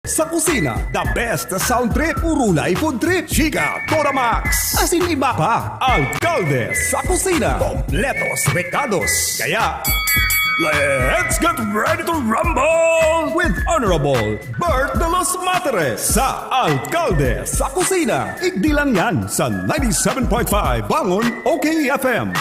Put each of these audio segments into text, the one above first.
Sa kusina, the best sound trip, Urulay Food Trip, Chica, Toramax, asin iba pa, Alcalde sa kusina, kompletos recados. Kaya, let's get ready to rumble with Honorable Bert de los Materes sa Alcalde sa kusina. Igdi lang yan sa 97.5 Bangon OKFM.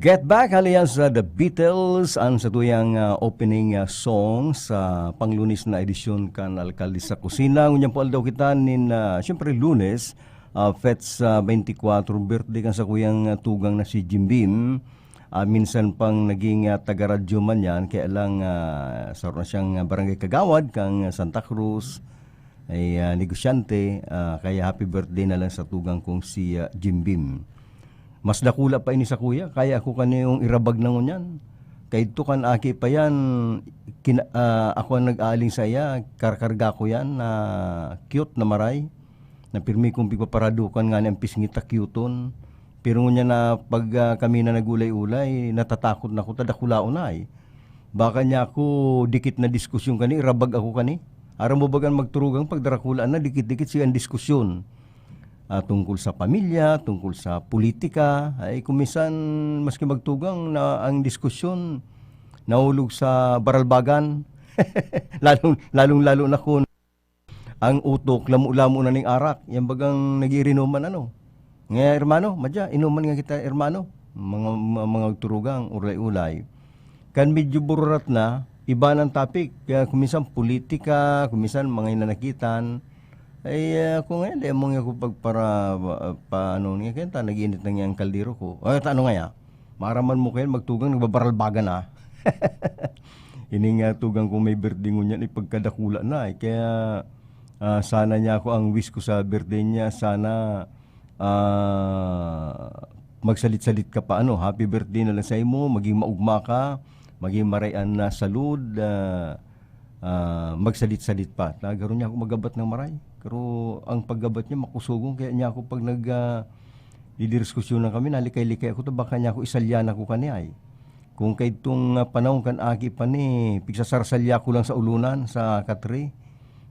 Get Back, haliyan sa The Beatles, ang satuyang opening song sa panglunis na edisyon kan Alkalde sa Kusina. Ngunyan po aldaw kita nin, siyempre lunes, fets 24, birthday kan sa kuyang tugang na si Jim Beam. Minsan pang naging taga-radyo man yan, kaya lang sa na siyang barangay Kagawad, kang Santa Cruz, ay negosyante, kaya happy birthday na lang sa tugang kong si Jim Beam. Mas dakula pa ini sa kuya, kaya ako kaniyong irabag na ngunyan. Kaya ito kan aki pa yan, ako ang nag-aaling sa iya, karkarga ko yan na cute na maray, na pirmi kong pigpaparadukan nga niyang pisngita cuteon. Pero ngunyan na pag kami na nagulay-ulay, natatakot na ako, tadakulao na ay. Baka niya ako dikit na diskusyon kani, irabag ako kani. Aram mo bagan magturugang pagdarakulaan na, dikit-dikit siyang diskusyon. Tungkol sa pamilya, tungkol sa politika, ay kumisan maski magtugang na ang diskusyon nahulog sa baralbagan. lalong-lalo na kung ang utok, lamo-lamo na ning arak, yan bagang nag-iinuman ano. Nga hermano, madya, inuman nga kita hermano, mga turugang, ulay-ulay. Kan medyo bururat na, iba ng topic, kaya kumisan politika, kumisan mga inanakitan, ay kung ngayon, mong ako pagpara, paano nga kaya, nag-iinit na yung kaldero ko. Ay, ano nga ya, maraman mo kayo, magtugang, nagbabaralbagan na. Ini nga tugang kung may birthday mo niyan, ipagkadakula na. Kaya sana niya ako, ang wish ko sa birthday niya, sana magsalit-salit ka pa, happy birthday na lang sa imo, maging maugma ka, maging marayan na salud, magsalit-salit pa. Nagaro niya ako magabat ng maray. Pero ang paggabat niya makusugong, kaya niya ako pag nag didiskusyon na kami, nalikay-likay ako, to baka niya ako isalyan ako kaniya ay. Kung kay itong panahon kan aki pa ni, pigsasarsalya ko lang sa ulunan, sa katre.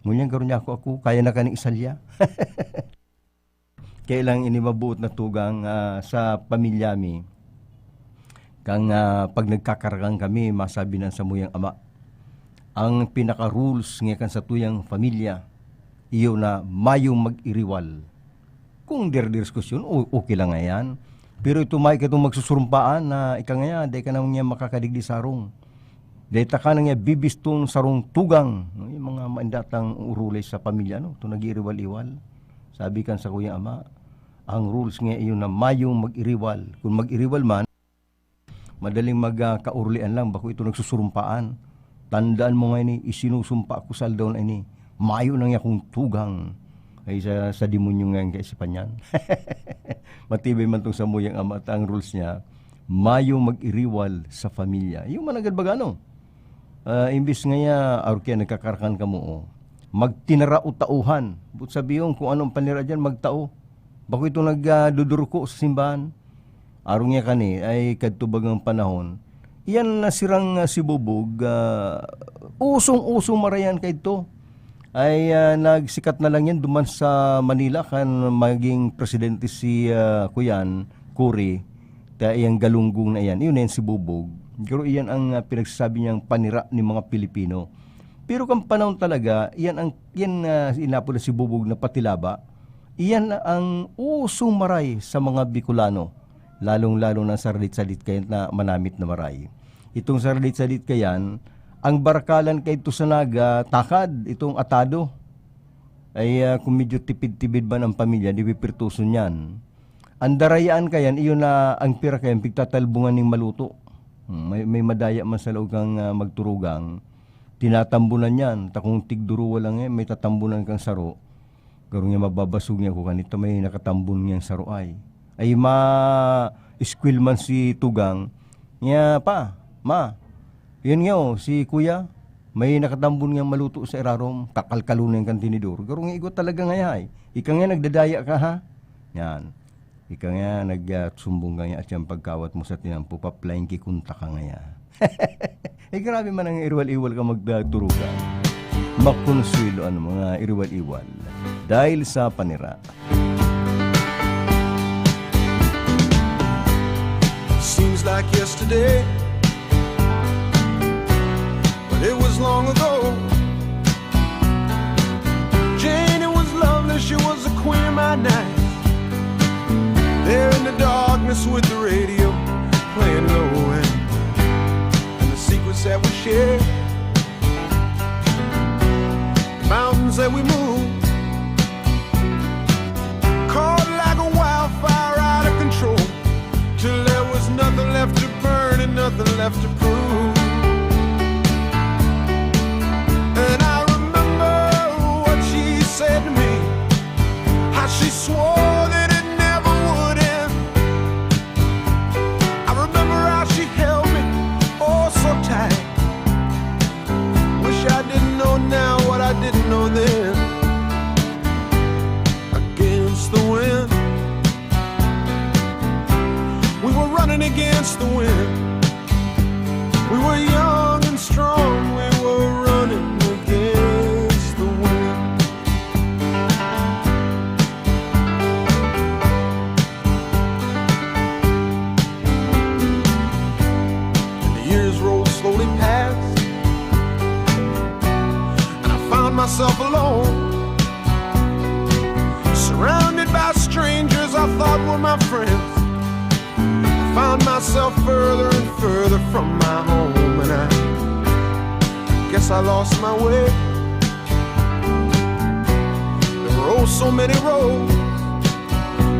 Ngunyan karon niya ako, kaya na kaning isalya. Kailang inimabuot na tugang sa pamilya mi. Kang pag nagkakarang kami, masabi ng samuyang ama, ang pinaka-rules nga kan sa tuyang pamilya, iyo na mayong mag-iriwal. Kung diskusyon, okay lang nga yan. Pero ito may katong magsusurumpaan na ika nga day ka nang niya makakadigdi sarong. Day ta ka nang niya bibistong sarong tugang. No? Yung mga mandatang urulay sa pamilya, no? Ito nag-iriwal-iwal. Sabi kan sa kuyang ama, ang rules nga iyo na mayong mag-iriwal. Kung mag-iriwal man, madaling magkaurlian lang, bako ito nagsusurumpaan. Tandaan mo nga ini, isinusumpa ko sa daw na ini, mayo nang yakong tugang. Ay sa demonyo nga yung kaisipan yan. Matibay man itong samuyang ama at ang rules niya, mayo mag-iriwal sa pamilya. Yung managad baga no? Imbis nga ya, arukya nagkakarakan ka mo, magtinarao-tauhan. But sabihin kung anong panira dyan, magtao. Bako ito nagdudurko sa simbahan. Arong nga kani, ay kadtubagang panahon, iyan na sirang si Bubog, usong-usong marayan kay ito. Ay nagsikat na lang yan duman sa Manila kan maging presidente si Kuyan, Kuri, iyang galunggong na yan. Iyon yan si Bubog. Pero iyan ang pinagsasabi niyang panira ni mga Pilipino. Pero kang panahon talaga, iyan inapo na si Bubog na patilaba, iyan ang usong maray sa mga Bicolano. Lalong-lalo na sarlit-salit kayan na manamit na maray. Itong sarlit-salit kayan, ang barkalan kay ito sa naga, takad, itong atado. Ay kung medyo tipid-tipid ba ng pamilya, di pipirtuson yan. Ang darayaan kayan, iyon na ang pira kayan, pigtatalbungan ng maluto. May madaya man sa loob kang magturugang, tinatambunan yan, takong tigduruwa lang may tatambunan kang saro. Garong niya mababasog niya ko kanito, may nakatambun niyang saro ay ma-squill man si Tugang, niya pa, yun nga si Kuya, may nakatambun niyang maluto sa irarom, kakalkalunan kang tinidor. Garong igot talaga nga ay. Ika nga nagdadaya ka ha? Yan. Ika nga nagsumbong ka nga at yung pagkawat mo sa tinampo, paplayin kikunta ka nga ya. Grabe man ang iriwal-iwal ka magturugan. Makonsuelo mga iriwal-iwal dahil sa panira. Seems like yesterday, but it was long ago. Jane, it was lovely, she was the queen of my night. There in the darkness with the radio playing low and the secrets that we shared, the mountains that we moved, caught like a wildfire out of control, till there was nothing left to burn and nothing left to prove. And I remember what she said to me, how she swore that it never would end. I remember how she held me oh so tight. Wish I didn't know now what I didn't know then. Against the wind, we were running against the wind. We were young and strong, we were running against the wind. And the years rolled slowly past, and I found myself alone, surrounded by strangers I thought were my friends. Found myself further and further from my home, and I guess I lost my way. There were oh so many roads.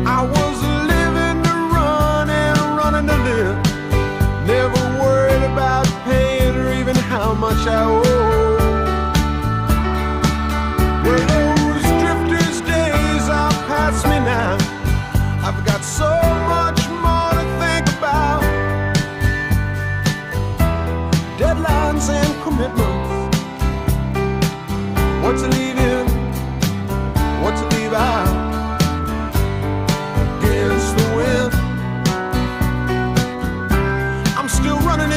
I was living to run and running to live, never worried about paying or even how much I owe. Well, those drifters' days are past me now. I've got so much more to think about. Deadlines and commitments, what to leave in, what to leave out. Against the wind, I'm still running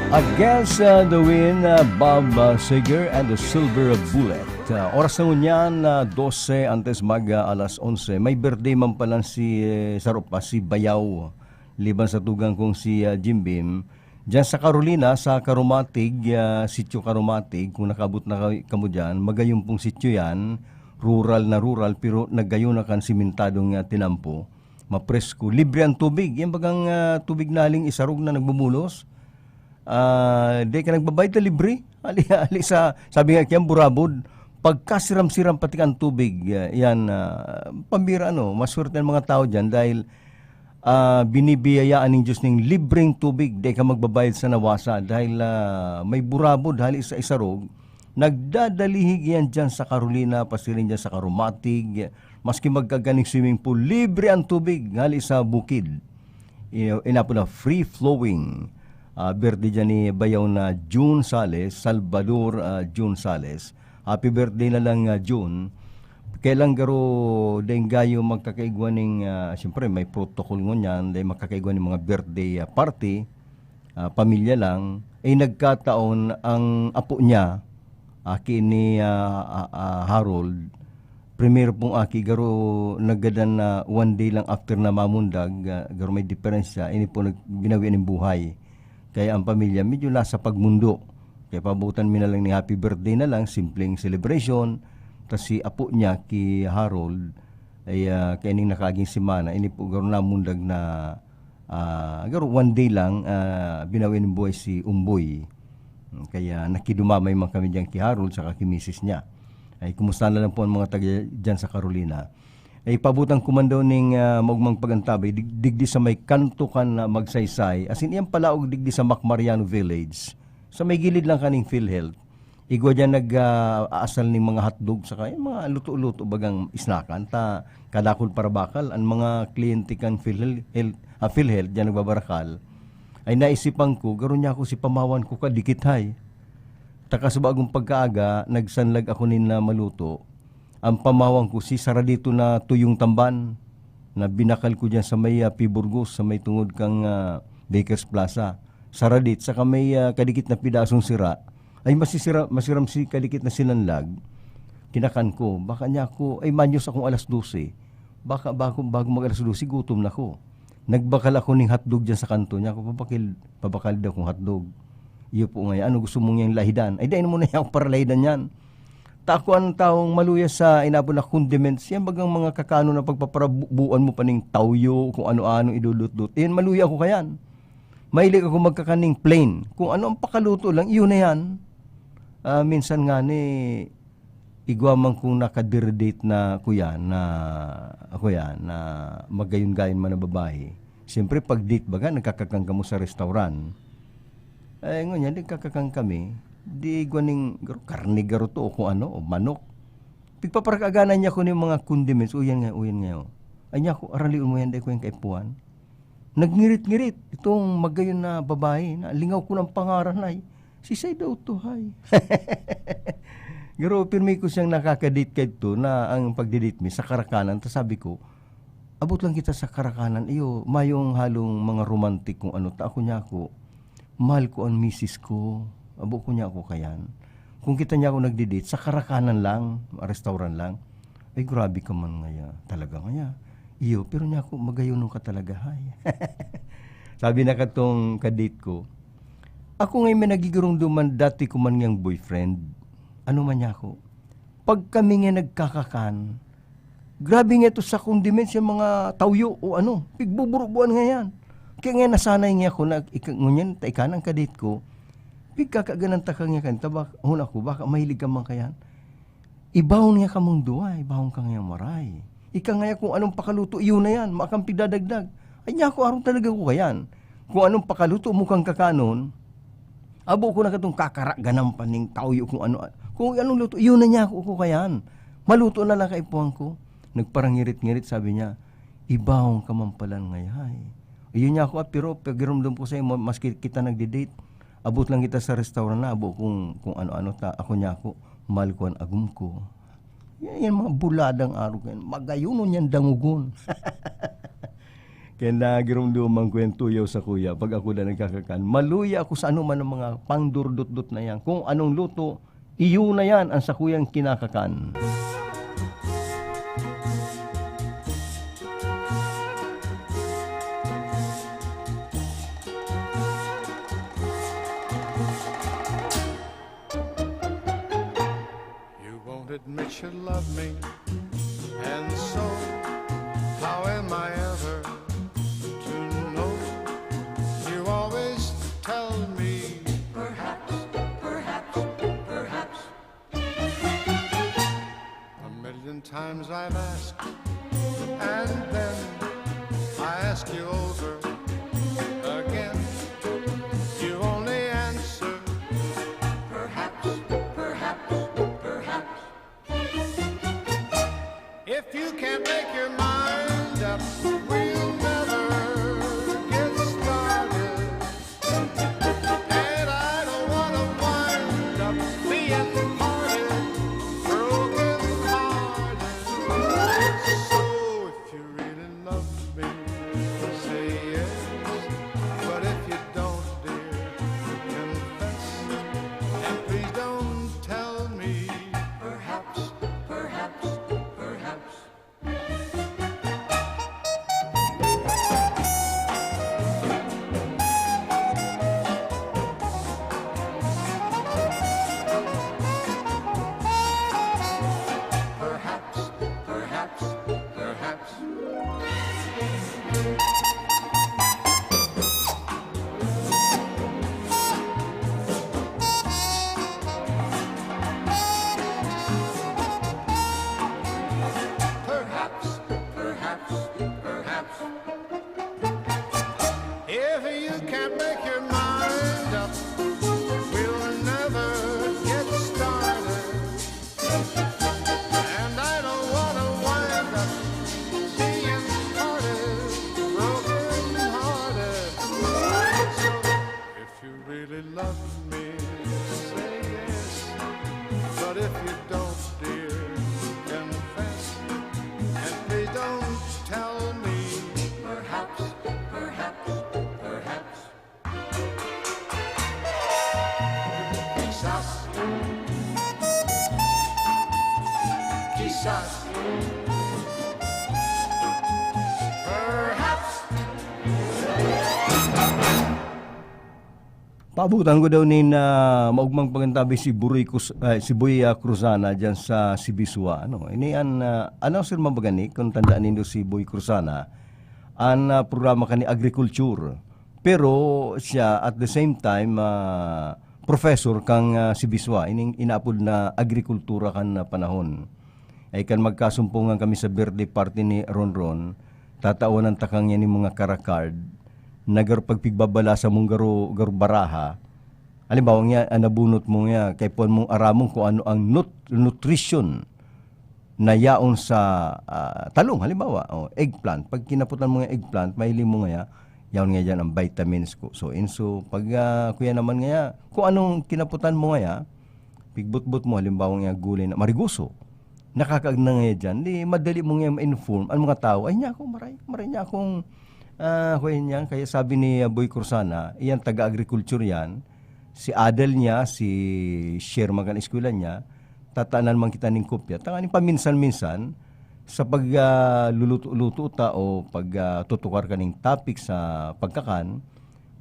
Against the Wind, Bob Seger and the Silver Bullet. Oras na ngunyan, 12 antes alas 11. May birthday man pala si si Bayaw. Liban sa tugang kong si Jim Beam. Diyan sa Carolina, sa Karumatig, sitio Karumatig, kung nakabot na kamo dyan, magayong pong sitio yan, rural na rural, pero nagayon na kan simentadong tinampo. Mapresko, libre ang tubig. Yan bagang tubig na haling isarog na nagbumulos. Di ka nagbabayad na libre. Ali sa, sabi nga kiyang burabod, pagkasiram-siram pati ang tubig, yan, pambira maswerte ng mga tao dyan dahil binibiyayaan ng Diyos ng libreng tubig, di ka magbabayad sa nawasa dahil may burabod hali sa isarog, nagdadalihig yan dyan sa Carolina, pasirin dyan sa Karumatig, maski magkaganing swimming pool, libre ang tubig hali sa bukid. Inapo na free-flowing. Birthday dyan ni Bayaw na June Sales, Salvador June Sales. Happy birthday na lang June. Kailang garo dahil gayo magkakaigwan ng, siyempre may protocol ngunyan, dahil magkakaigwan ng mga birthday party, pamilya lang, ay nagkataon ang apo niya, aki ni Harold, premier pong aki, garo nagadan na one day lang after na mamundag, garo may diferensya, ini po binawian ng buhay. Kaya ang pamilya medyo nasa pagmundo. Kaya pabutan mi na lang ni happy birthday na lang, simpleng celebration. Tapos si apo niya, ki Harold, ay kaining nakaging simana, ini po garo na mundag na, garo one day lang, binawin ng buhay si Umboy. Kaya nakidumamay man kami dyan ki Harold, saka ki misis niya. Ay kumusta na lang po ang mga taga dyan sa Carolina. Ay pabutang kumando ning magmang pagantabay digdi sa may kantukan na magsaysay asin iyang palaog digdi sa Macmariano Village sa may gilid lang kaning PhilHealth igwa dyan nag-aasal ning mga hotdog saka mga luto-luto bagang isnakan ta kadakol para bakal ang mga kliyente kan PhilHealth dyan nagbabarakal ay naisipan ko garo niya ako si pamawan ko kadikithay taka sa bagong pagkaaga nagsanlag ako nin na maluto. Ang pamawang ko si Saradito na tuyong tamban na binakal ko dyan sa may Piburgos, sa may tungod kang Bakers Plaza. Saradit, saka may kadikit na pidasong sira. Ay masiram si kadikit na sinanlag. Kinakan ko, baka niya ako, ay manyos akong alas 12. Baka bago mag alas 12, gutom na ko. Nagbakal ako ng hotdog dyan sa kanto niya. Ako pabakal daw kong hotdog. Iyo po ngayon, ano gusto mong yung lahidan? Ay dahil mo na yung para lahidan yan. Tako ang taong maluya sa inabo na condiments, yan bagang mga kakano na pagpaparabuan mo pa ng tawyo, kung ano-ano idudut-dut. Yan, maluya ako kayan. Mahilig ako magkakaning plain. Kung ano ang pakaluto lang, iyon na yan. Minsan nga ni, igwamang kung nakadirudate na kuya, na magayon-gayon man na babae. Siyempre, pag date baga, nagkakakang ka mo sa restaurant. Ay, ngunyan, nagkakakang kami. Di gwaning karne garo to o kung ano, o manok. Pigpaparakaganan niya ko ng mga condiments. Uyan nga. Ay niya ko, araliun mo yan, di ko yung kaipuan. Nagngirit-ngirit. Itong magayon na babae, na lingaw ko ng pangaran ay, si say daw to, hay. Garo, pirmi ko siyang nakakadate kayo to, na ang pagdidate mi sa Karakanan. Tapos sabi ko, abot lang kita sa Karakanan. Iyo, mayong halong mga romantic kung ano. Ta ako niya ako, mahal ko ang misis ko. Abo ko niya ako kayan. Kung kita niya ako nagdidate, sa Karakanan lang, restaurant lang, ay grabe ka man ngaya. Talaga ngaya. Iyo, pero niya ako, magayono ka talaga, hay. Sabi na katong kadate ko, ako ngayon may nagigurong duman, dati ko man niyang boyfriend. Ano man niya ako? Pag kami nga nagkakakan, grabe nga ito sa condiments yung mga tawyo o ano, pigbuburubuan nga yan. Kaya nga nasanay nga ako na, ngunyan, taikanang kadate ko, pigkakaganan takang niya kan, tabak, huna ko, baka mahilig ka man kayan. Ibahon niya ka mong duwa, ibahon ka nga maray. Ika nga kung anong pakaluto, iyon na yan, makampi dadagdag. Ay niya ako, arong talaga ko kayan. Kung anong pakaluto, mukhang kakanon, abo ko na katong kakaraganan pa ning tawyo kung ano. Kung anong luto, iyon na niya ako kayan. Maluto na lang kaipuan ko. Nagparangirit-ngirit, sabi niya, ibahon ka man pala ngayay. Iyon niya ako, pero pagirumdum ko sa'yo, mas kita nagdi-date, abot lang kita sa restaurant na, abo kung ano-ano ta, ako niya ako, mahal ko ang agum ko. Yan mga buladang araw kayo, magayunon yan dangugon. Kaya nagirumdumang kwento yaw sa kuya pag ako na nagkakakan. Maluya ako sa ano man ang mga pangdurdot-dot na yan. Kung anong luto, iyo na yan ang sa kuyang kinakakan. You won't admit you love me, and so how am I ever to know? You always tell me, perhaps, perhaps, perhaps. A million times I've asked, and then I ask you over again. You only answer, perhaps, perhaps, perhaps. If you can't make your mind up, we'll never get started. And I don't want to wind up being parted, broken hearted. So if you really love me, say yes. But if you don't, dear, confess. And please don't tell me, perhaps, perhaps, perhaps. Perhaps, perhaps, perhaps. Perhaps, perhaps, perhaps. If you can't make your mind up, we'll never get started. And I don't want to wind up being parted, broken hearted. So if you really love me, say yes. But if you don't, dear, confess. And please don't tell me, perhaps, perhaps, perhaps. Quizás, quizás, perhaps. Paabutan ko daw ni na maugmang pagantabi si si Boy Cruzana diyan sa Sibiswa. Ano, ini ano sir mabagani kung tandaan nindo si Boy Cruzana an programa kani agriculture. Pero siya at the same time professor kang Sibiswa ining inaapod na agrikultura kan panahon. Ay kan magkasumpungan kami sa birthday party ni Ronron, tatawanan takang yan ni mga karakard nagar pagpigbabala sa mong garo baraha. Halimbawa nga, nabunot mo nga, kay puan mong aramong kung ano ang nutrition na yaon sa talong. Halimbawa, eggplant. Pag kinaputan mo nga eggplant, mahiling mo nga, yaon nga dyan ang vitamins ko. So, pag kuya naman nga, kung anong kinaputan mo nga, pigbut-but mo, halimbawa nga gulay na mariguso, nakakaagna nga dyan, di madali mo nga ma-inform ang mga tao, ay niya ako, maray niya akong kaya sabi ni Boy Cruzana, iyan taga-agriculture yan, si Adel niya, si Sherman kan eskwela niya, tataanan man kita ning kopya. Tanganin paminsan-minsan sa pagluluto ta o pagtutukar ka ning topic sa pagkakan,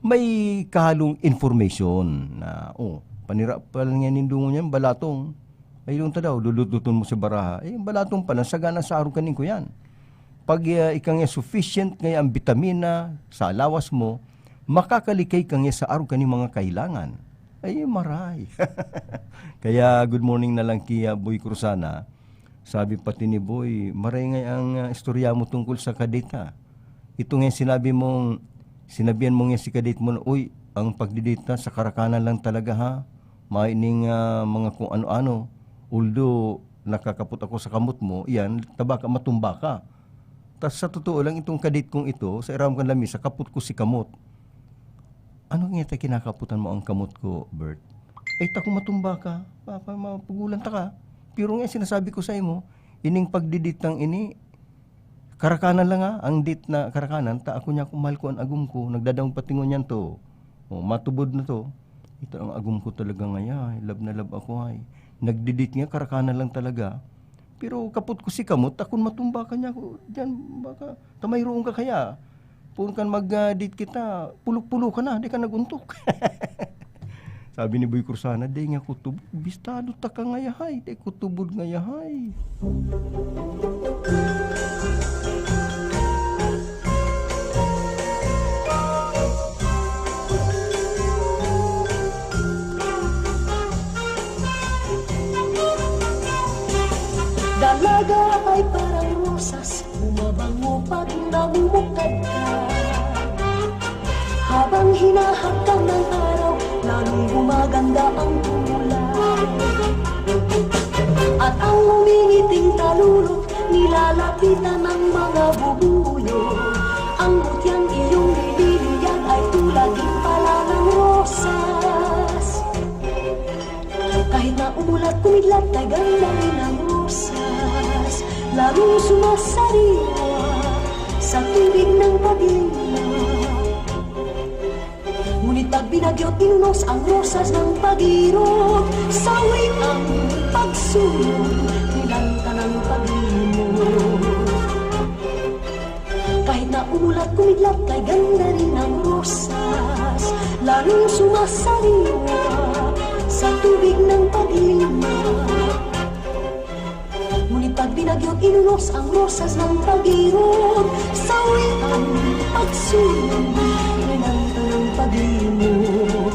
may kahalong information na panira pa lang yan nindungo niyan, balatong. Ay yung daw, lulututon mo sa baraha. Balatong pala, sagana sa araw kanin ko yan. Pag ikang sufficient ngay ang vitamina sa alawas mo, makakalikay kang sa araw kaning mga kailangan. Ay, maray. Kaya good morning na lang kaya Boy Cruzana. Sabi pati ni Boy, maray ngay ang istorya mo tungkol sa kadita. Ito nga sinabihan mo nga si kadit mo, uy, ang pagdidita sa karakanan lang talaga ha. Maining mga kung ano-ano. Although nakakaput ako sa kamot mo, yan, tabaka matumba ka. Tas sa totoo lang itong kadit kong ito, sa iram kan lamisa, kaput ko si kamot. Ano nga tayo kinakaputan mo ang kamot ko, Bert? Ay, tako matumba ka. Mapagulan ta ka. Pero nga sinasabi ko sa imo, ining pagdiditang ini, Karakanan lang ang dit na karakanan, ta ako niya kumal ko ang agum ko, nagdadawang patingon yan to. Matubod na to. Ito ang agum ko talaga ngaya, lab na lab ako ay. Nagdidit nga, karakanan lang talaga. Pero kaput ko si kamot, akon matumba ka niya ko, diyan baka, tamayroon ka kaya. Pun kan mag-date kita, pulok-pulo ka na, di ka naguntok. Sabi ni Boy Cruzana, di nga kutubod, bistado ta ka ngayahay, di kutubod ngayahay. Dalaga ay parang rosas, bumabango pag namumukad ka. Habang hinahakang ng araw, lalong gumaganda ang kulay. At ang umingiting talulot, nilalapitan ng mga bubuyo. Ang mutyang iyong nililiyan ay tulad din pala ng rosas. Kahit na umulat kumidlat ay ganda rin ang rosas, lalong sumasariwa sa tubig ng pag-iwa. Ngunit pag binagyot inunos ang rosas ng pag-irog, sawi ang pagsulong, nilanta ng pag-imog. Kahit na umulat kumidlat ay ganda rin ang rosas, lalong sumasariwa sa tubig ng pag-iwa. Ngunit pag binagyot inunos ang rosas ng pag-irog, sawi ang pagsulong, nilanta ng pag-imog.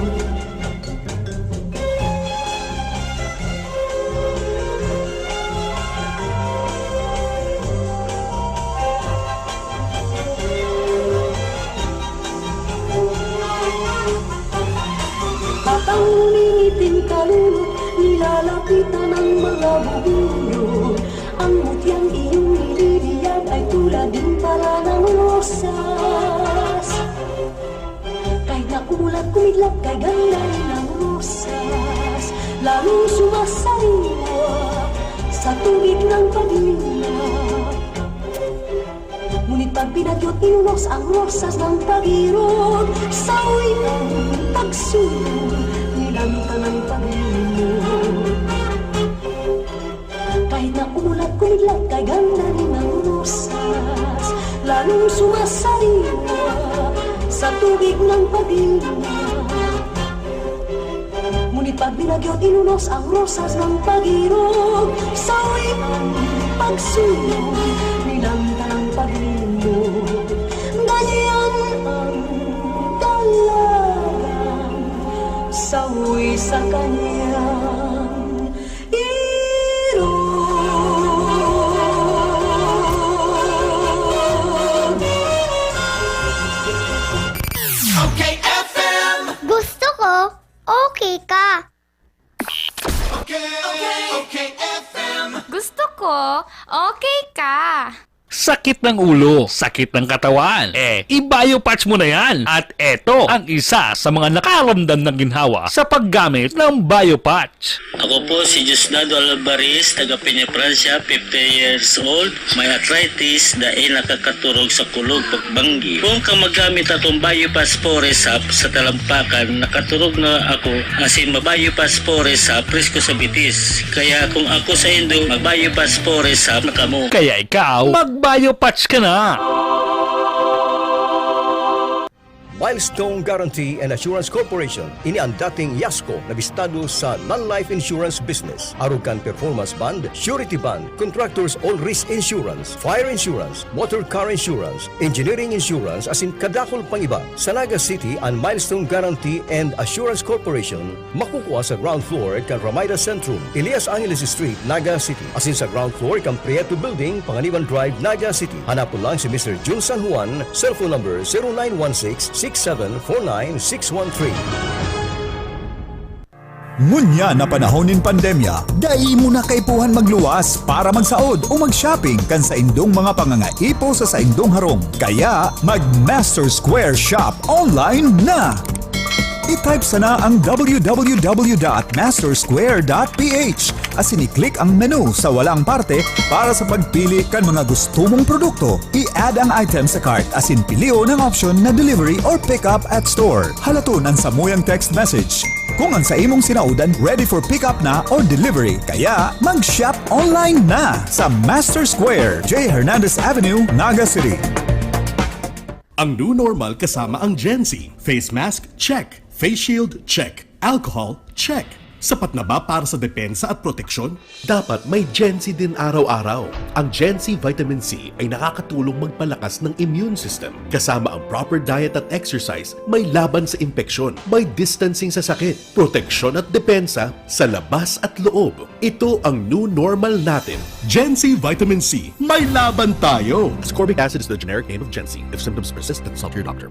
At ang umingiting kalulot, nilalapitan ng mga bubuyo. Ang mutyang iyong nililiyan ay tulad din pala ng rosas. Kahit na umulat kumidlat kay ganda rin ang rosas, lalong sumasariwa sa tubig ng pag-iwa. Ngunit pag binagyot inunos ang rosas ng pag-irog, sawi ang pagsulong, nilanta ng pag-imog. Kahit na umulat kumidlat kay ganda rin ang rosas, lalong sumasariwa sa tubig ng pag-iwa. Ngunit pag binagyot inunos ang rosas ng pag-irog, sawi ang pagsulong, nilanta ng pag-imog. Ganyan ang dalagang sawi sa kanyang irog. Okay, FM. Gusto ko, okay ka. Okay, FM. Gusto ko, okay ka. Sakit ng ulo, sakit ng katawan. I-biopatch mo na yan. At eto ang isa sa mga nakaramdam ng ginhawa sa paggamit ng biopatch. Ako po si Diosdado Alvarez, taga Peña, Francia, 50 years old. May arthritis dahil nakakaturog sa kulog pagbanggi. Kung ka magamit atong biopatch Foresap sa talampakan, nakaturog na ako asin mabiopatch Foresap presko sa bitis. Kaya kung ako sa Indo, mag-biopatch Foresap na kamo. Kaya ikaw, mag-biopatch ka na. Milestone Guarantee and Assurance Corporation, ini ang dating Yasco na bistado sa non-life insurance business. Arugan Performance Bond, Surety Bond, Contractors All Risk Insurance, Fire Insurance, Motor Car Insurance, Engineering Insurance, asin kadakol pang iba. Sa Naga City, ang Milestone Guarantee and Assurance Corporation makukuha sa ground floor kan Ramada Centrum, Elias Angeles Street, Naga City. Asin sa ground floor kan Prieto Building, Panganiban Drive, Naga City. Hanapon lang si Mr. Jun San Juan, cellphone number 0916-6749613. Ngunya na panahon nin pandemya, dai mo na kaipuhan magluwas para magsaod o mag-shopping kan sa indong mga pangangaipo sa indong harong. Kaya mag Master Square Shop online na! I-type sana ang www.mastersquare.ph asin i-click ang menu sa walang parte para sa pagpili kan mga gusto mong produkto. I-add ang item sa cart asin pilio ng option na delivery or pick up at store. Halaton ang samuyang text message. Kung ang sa imong sinaudan ready for pick up na or delivery, kaya mag-shop online na sa Master Square, J. Hernandez Avenue, Naga City. Ang new normal kasama ang Gen-Z. Face mask, check. Face shield, check. Alcohol, check. Sapat na ba para sa depensa at proteksyon? Dapat may Gen-Z din araw-araw. Ang Gen-Z Vitamin C ay nakakatulong magpalakas ng immune system. Kasama ang proper diet at exercise, may laban sa impeksyon, may distancing sa sakit, proteksyon at depensa sa labas at loob. Ito ang new normal natin. Gen-Z Vitamin C. May laban tayo! Ascorbic acid is the generic name of Gen-Z. If symptoms persist, consult your doctor.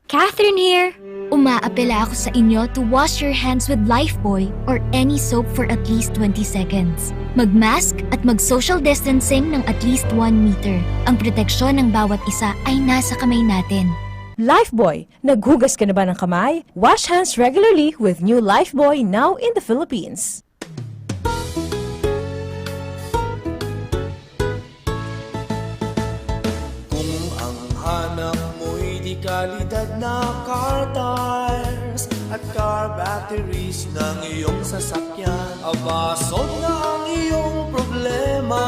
Catherine here! Umaapela ako sa inyo to wash your hands with Lifebuoy or any soap for at least 20 seconds. Mag-mask at mag-social distancing ng at least 1 meter. Ang proteksyon ng bawat isa ay nasa kamay natin. Lifebuoy, naghugas ka na ba ng kamay? Wash hands regularly with new Lifebuoy now in the Philippines. Kung ang hanap mo'y di kalidad na car tires at car batteries ng iyong sasakyan, abasod na ang iyong problema.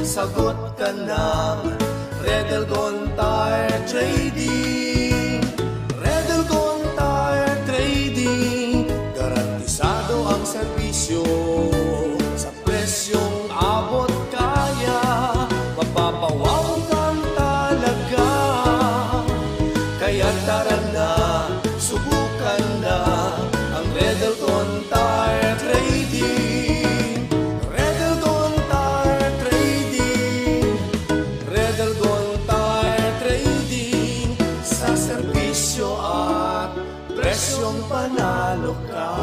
Sagot ka ng Redelgon Tire Trading. Redelgon Tire Trading, garantisado ang serbisyo sa presyong abot kaya. Mapapawaw kang talaga, kaya tara na, subukan na ang Redelgon Tire Trading. Redelgon Tire Trading. Redelgon Tire Trading, sa serbisyo at presyong panalo ka.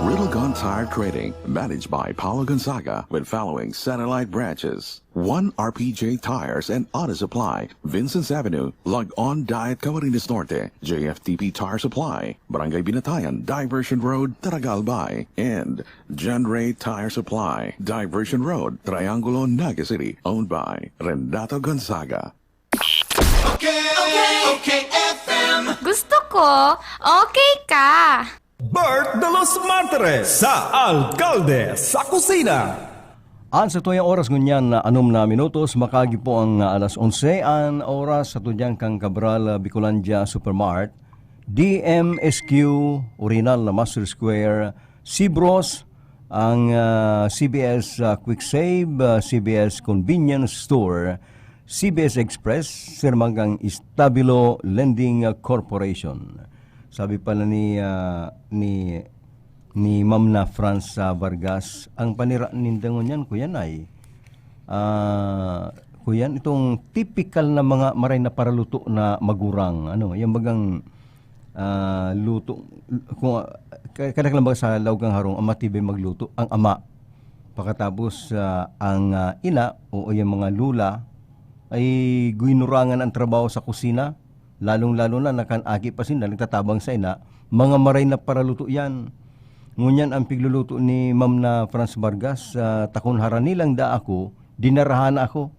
Riddlegon Tire Trading, managed by Paulo Gonzaga, with following satellite branches: 1 RPJ Tires and Auto Supply, Vincent's Avenue, Log-On Diet Camarines Norte, JFTP Tire Supply, Barangay Binatayan, Diversion Road, Taragalbay, and John Ray Tire Supply, Diversion Road, Triangulo, Naga City, owned by Renato Gonzaga. Okay, FM. Gusto ko, okay ka. Bert de los Martires sa Alkalde sa Kusina. An sa tuyang oras ngunyan na 6 minutos, makagi po ang alas 11 an oras sa tuyang kang Cabral Bicolandia Supermart, DMSQ, Original na Master Square, Cibros, ang CBS Quick Save, CBS Convenience Store, CBS Express, sirmanggang Estabilo Lending Corporation. Sabi pala ni Ma'am na Franz Vargas, ang panira nindangon yan, kuyan ay, kuyan, itong typical na mga maray na paraluto na magurang, ano, yung bagang luto, kung kadang lang sa lawgang harong, ang matibay magluto, ang ama, pagkatapos ang ina o yung mga lula, ay guinurangan ang trabaho sa kusina, lalong-lalo na nakanagi pa sila, nagtatabang sa ina, mga maray na paraluto yan. Ngunyan ang pigluluto ni Ma'am na Franz Vargas, takunharan nilang da ako, dinarahan ako.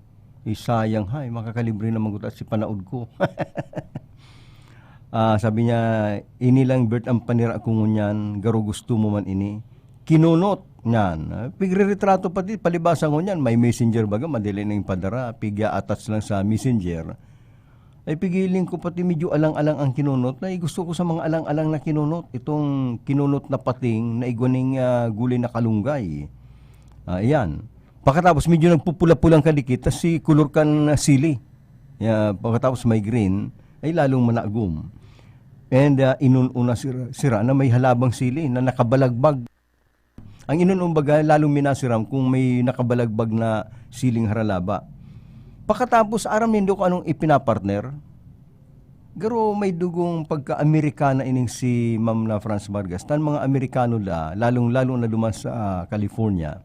Sayang, hay, makakalibre na magutat si panaod ko. Sabi niya, inilang Bert ang panira ko ngunyan, garo gusto mo man ini. Kinunot niyan. Pigre-retrato pati, palibasa ngunyan, may messenger baga, madali na yung padara, pigya attach lang sa messenger. Ay pigiling ko pati medyo alang-alang ang kinunot na gusto ko sa mga alang-alang na kinunot. Itong kinunot na pating na iguaning gulay na kalunggay. Ayan. Pagkatapos medyo nagpupula-pulang kadikit, tas si kulor kan sili. Pagkatapos may green, ay lalong managum. And inununa sira na may halabang sili na nakabalagbag. Ang inunumbaga lalong minasiram kung may nakabalagbag na siling haralaba. Pagkatapos aram nindo ko anong ipinapartner, garo may dugong pagka-Amerikana ining si Ma'am na Franz Vargas. Tan mga Amerikano lalong-lalo na dumas sa California.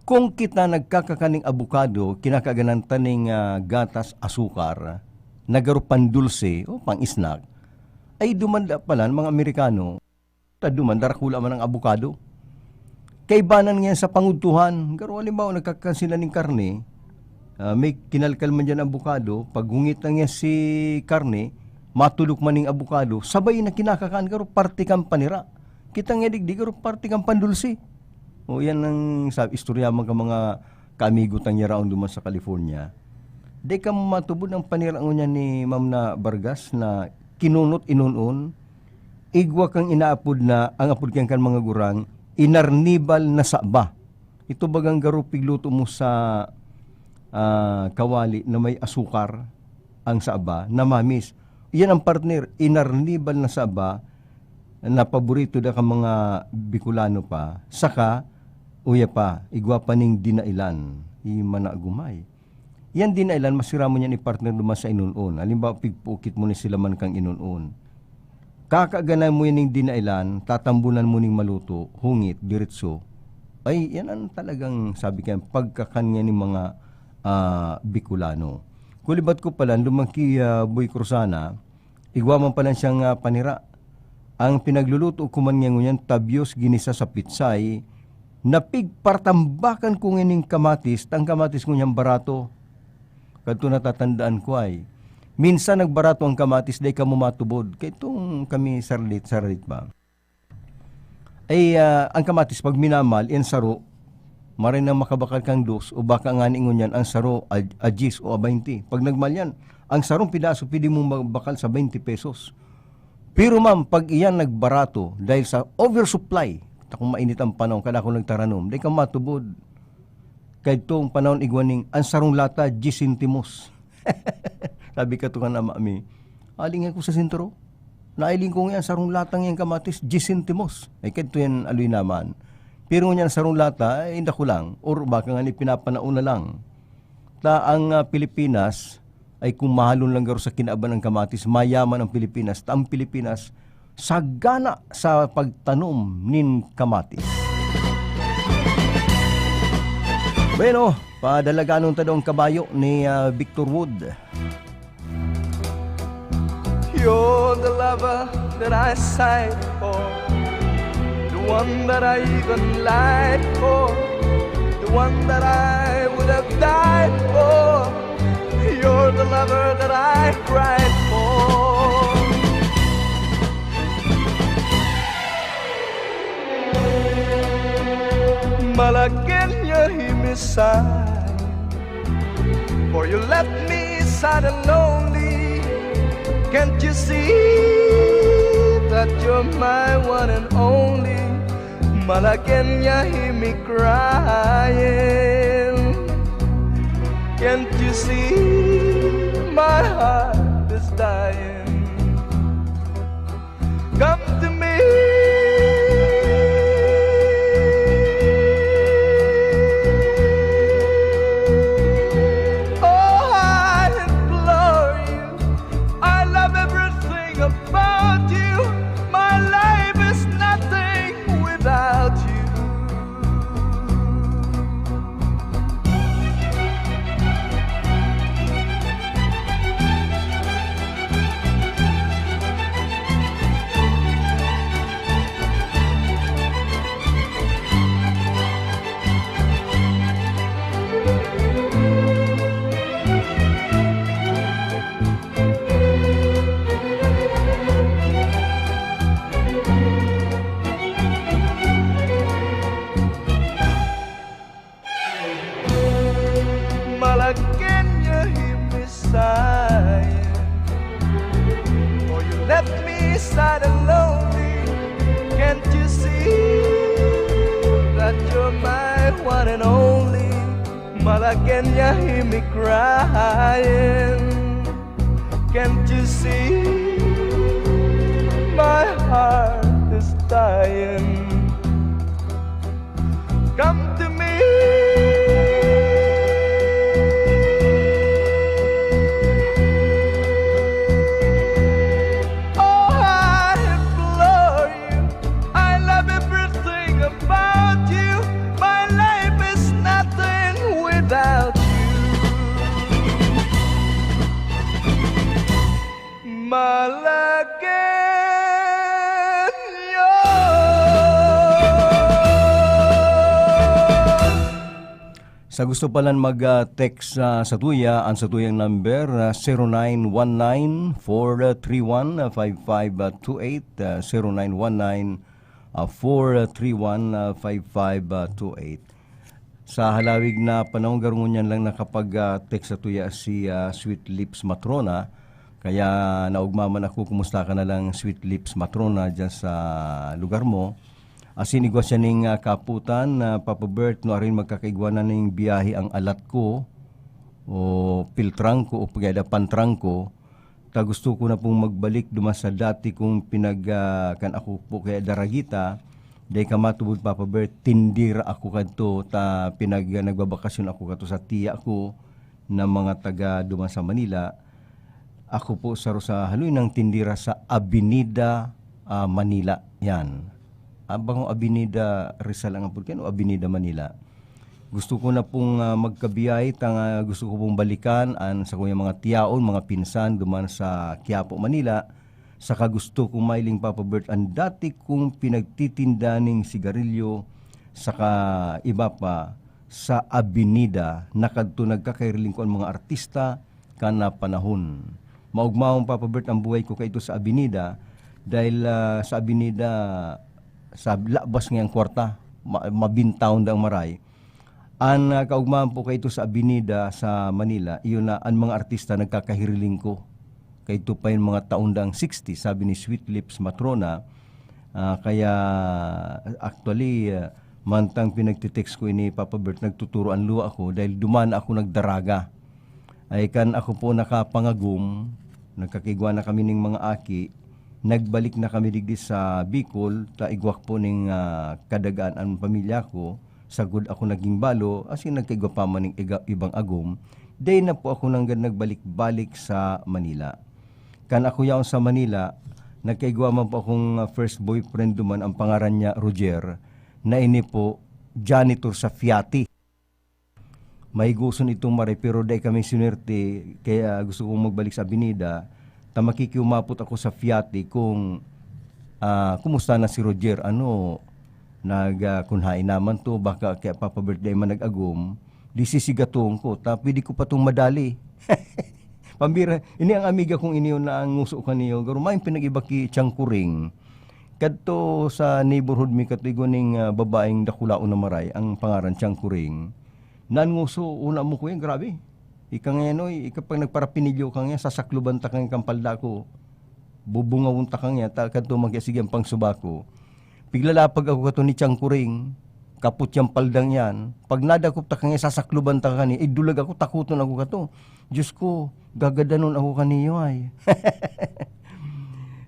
Kung kita nagkakakaning abukado, kinakaganan taning gatas, asukar, nagaro pandulse o pang-snack, ay dumanda pala ng mga Amerikano, dumanda rakula man ng abukado. Kaibanan ngayon sa pangutuhan, karo halimbawa nagkakansila ng karne, may kinalkal man dyan abukado, pag hungit na niya si karne, matulok man ng abukado, sabay na kinakakaan, karo parte kang panira. Kita nga digdi, karo parte kang pandulsi. O yan ang istorya mga kaamigutang niya raon duman sa California. Di ka matubod ang panirang niya ni Ma'am na Vargas na kinunot inunon, igwa kang inaapod na, ang apod kang kan mga gurang, inarnibal na saba. Ito bagang garo pigluto mo sa kawali na may asukar ang saba na mamis. Yan ang partner, inarnibal na saba na paborito da ka mga Bicolano pa. Saka, uya pa, igwa pa ning dinailan, imanagumay. Yan dinailan, masira mo niyan i-partner duman sa inunon. Halimbawa, pigpukit mo ni sila man kang inunon. Kakaganay mo yan ng dinailan, tatambunan mo ning maluto, hungit, diretso. Ay, yan ang talagang, sabi kayo, pagkakanya ng mga Bicolano. Kulibat ko pala, lumaki Boy Cruzana, igwa man pala siyang panira. Ang pinagluluto ko man ngayon, tabyos ginisa sa pitsay, napigpartambakan ko ngayon kamatis, tang kamatis ko niyang barato. Kadto natatandaan ko ay, minsan nagbarato ang kamatis, day ka matubod. Kaya itong kami sarlit ba? Ay, ang kamatis, pag minamal, yan saro, marin na makabakal kang dos, o baka nga ningon yan, ang saro, agis o 20. Pag nagmalyan, ang sarong pidaso, pwede mong magbakal sa 20 pesos. Pero ma'am, pag iyan nagbarato, dahil sa oversupply, kung mainit ang panahon, kada ko nagtaranom, day ka matubod. Kahit itong panahon igwaning, ang sarong lata, 10 centimos. Sabi ka ito ka na mami, aling ko sa sintro. Nailing ko nga sarong latang yung kamatis, 10 centimos. Ay kahit ito yan aloy naman. Pero nga sarong lata, ay hindi ko lang. Or baka nga pinapanauna lang. Ang Pilipinas, ay kung mahalon lang garo sa kinaaban ng kamatis, mayaman ang Pilipinas. Ang Pilipinas, sagana sa pagtanom nin kamatis. Bueno, padalaganong tadong kabayo ni Victor Wood. You're the lover that I sighed for, the one that I even lied for, the one that I would have died for. You're the lover that I cried for. Malagueña, hear me sigh, for you left me sad and lonely. Can't you see that you're my one and only? Malagueña, hear me crying. Can't you see my heart is dying? Come to me. Malagueña, hear me sighing, for you left me sad and lonely. Can't you see that you're my one and only? Malagueña, hear me crying. Can't you see my heart is dying? Come to me. Malagueña. Sa gusto palang mag-text sa tuya, ang sa tuyang number 0919-431-5528, 0919-431-5528. Sa halawig na panahon garungan lang nakapag-text sa tuya si Sweet Lips Matrona. Kaya naugmaman ako, kumusta ka na lang Sweet Lips Matrona dyan sa lugar mo. Asinigwa siya ning kaputan na papabert no rin magkakaigwanan ng biyahe ang alat ko o piltrang ko o pagayada pantrang ko. Ta gusto ko na pong magbalik duma sa dati kong kan ako po kaya Daragita. Day ka matubod papabert, tindira ako kadto ta nagbabakasyon ako kadto sa tiya ko na mga taga duma sa Manila. Ako po sa haluin ng tindira sa Avenida Manila. Yan. Abang Avenida Rizal ang apurkan o Avenida Manila. Gusto ko na pong magkabiyay, gusto ko pong balikan sa kuya mga tiyaon, mga pinsan duman sa Quiapo, Manila. Saka gusto ko mailing papabert ang dati kong pinagtitinda ng sigarilyo saka iba pa sa Avenida nakadto nagkakairiling ko ang mga artista kana panahon. Maugmaong papabert ang buhay ko kay ito sa Avenida dahil sa Avenida sa labas ngayang kwarta, mabintaon daang maray. Ang kaugmaan po kay ito sa Avenida sa Manila, iyon na ang mga artista nagkakahiriling ko. Kay ito pa yung mga taon daang 60, sabi ni Sweet Lips Matrona. Kaya actually, mantang pinagtitext ko ini Papa Bert, nagtuturo ang luwa ako dahil duman ako nagdaraga. Ay kan ako po nakapangagum, nagkakigwa na kami ng mga aki. Nagbalik na kami digdi sa Bicol, taigwak po ng kadagaan ang pamilya ko. Sagud ako naging balo, asin nagkaigwa pa man ng ibang agom. Day na po ako nagbalik-balik sa Manila. Kan ako yaon sa Manila, nagkaigwa man po akong first boyfriend duman, ang pangaran niya Roger, na ini po janitor sa Fiati. May gusto nitong maray, pero day kami sinerte, kaya gusto kong magbalik sa Avenida. Makikiumapot ako sa Fiati kung kumusta na si Roger, nagkunhain naman to, baka kaya Papa Birthday man nag-agum, di sisigatong ko, pwede ko pa itong madali. Pambira, ini ang amiga kong iniyo na ang nguso ka niyo, garo may pinag-ibaki Tiangkuring. Kadto sa neighborhood mi katigo ning babaeng dakulao na maray, ang pangaran Tiangkuring. Nan nguso, una mo ko yan, grabe. Ikang ngenoy, ikapag nagparapinilyo kang yan, sasakluban ta kang kampalda ko. Bubungawun ta kang yan, kadto magyasig ang pangsubako. Piglalapag ako kato ni Tiangkuring, kaput yung paldang yan. Pag nadakop ta kang yan, sasakluban ta kani, idulag ako, takuton ako kato. Diyos ko, gagadanon ako kaniyo ay.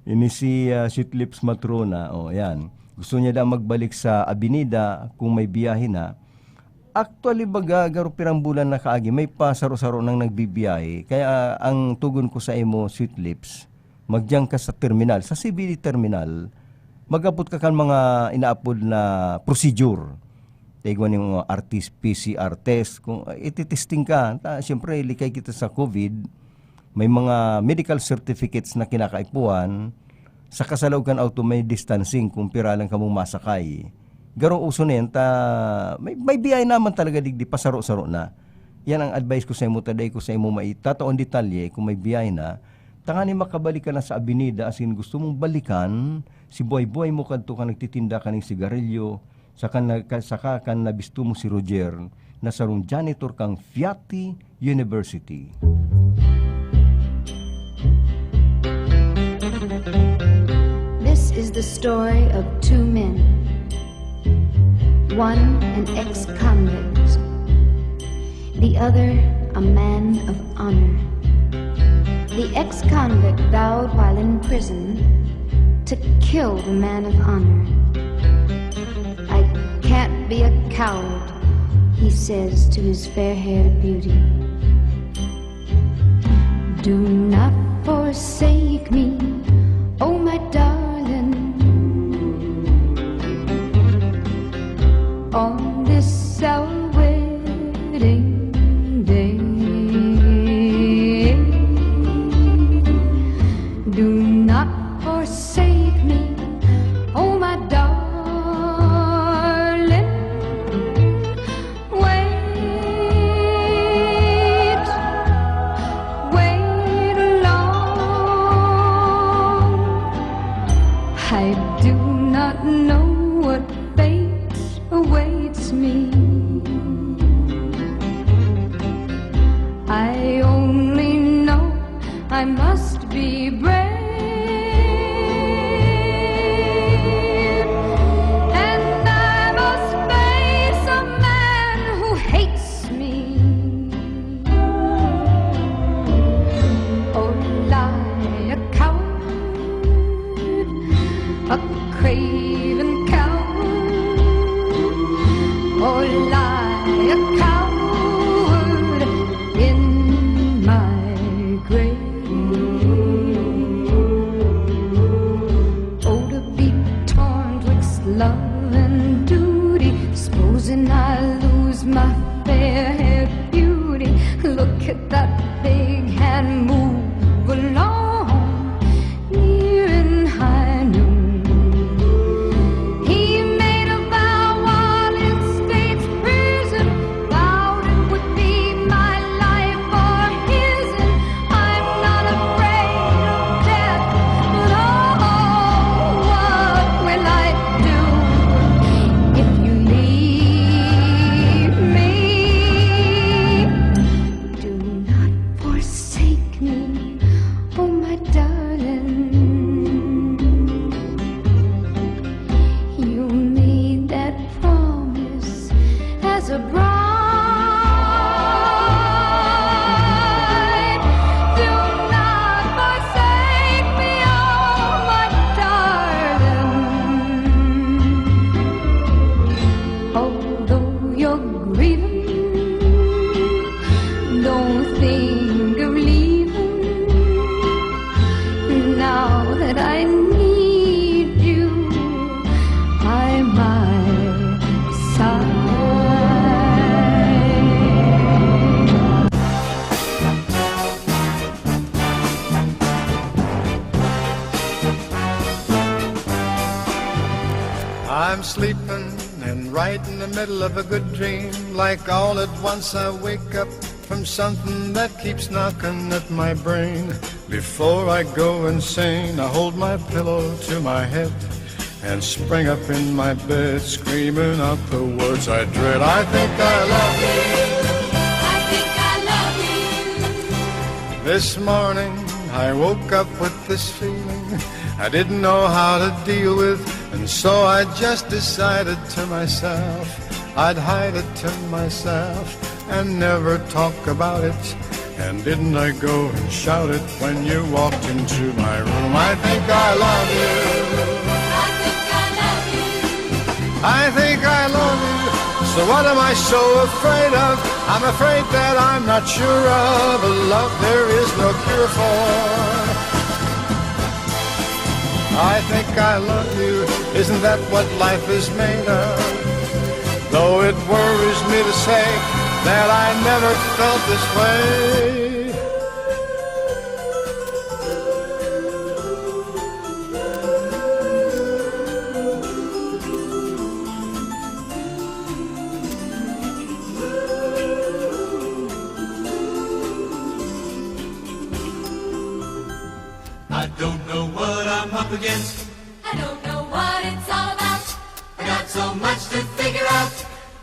Ini si Sweet Lips Matrona, yan. Gusto niya daw magbalik sa Avenida kung may biyahe na. Actually, baga, garo pirang bulan na kaagi, may pasaro-saro nang nagbibiyahe. Kaya ang tugon ko sa imo, Sweet Lips, magdiyan ka sa terminal, sa CBD terminal, magabot ka kan mga inaapod na procedure. Tigwan yung artist PCR test, kung ititesting ka, siyempre, likay kita sa COVID, may mga medical certificates na kinakaipuan, sa kasalaw kan auto may distancing kung pira lang ka mong masakay. Garo uso na yan, may biyay naman talaga digdi, pasaro-saro na. Yan ang advice ko sa imo, taday ko sa imo maitataon detalye kung may biyay na. Tangani makabalik ka na sa Avenida, asin gusto mong balikan, si buhay-buhay mo kadto ka nagtitinda ka ng sigarilyo, saka kan nabisto mo si Roger, na sarong janitor kang Fiati University. This is the story of two men. One an ex-convict, the other a man of honor. The ex-convict vowed while in prison to kill the man of honor. I can't be a coward, he says to his fair-haired beauty. Do not forsake me, oh my darling, on this our wedding day. Do not forsake me, oh my darling, when I must be brave. And I must face a man who hates me. Oh, lie, a coward, a craven coward. Oh, lie, a coward in my grave. Oh, to be torn twixt love and duty, supposing I lose my fair haired beauty. Look at that big hand move along, near and high noon. He made a vow while in state's prison, vowed it would be my life or his. And I'm not afraid of death, but oh, what will I do if you leave me? Do not forsake me, oh my darling. You made that promise as a bride. Do not forsake me, oh my darling. Although you're grieving, don't think of leaving. Now that I need you by my side. I'm sleeping and right in the middle of a good dream. Like all at once I wake up from something that keeps knocking at my brain. Before I go insane, I hold my pillow to my head and spring up in my bed, screaming out the words I dread. I think I love you. I think I love you. This morning I woke up with this feeling I didn't know how to deal with, and so I just decided to myself I'd hide it to myself and never talk about it. And didn't I go and shout it when you walked into my room? I think I love you. I think I love you. I think I love you. So what am I so afraid of? I'm afraid that I'm not sure of a love there is no cure for. I think I love you. Isn't that what life is made of? Though it worries me to say that I never felt this way. I don't know what I'm up against. I don't know what it's all about. I got so much to figure out.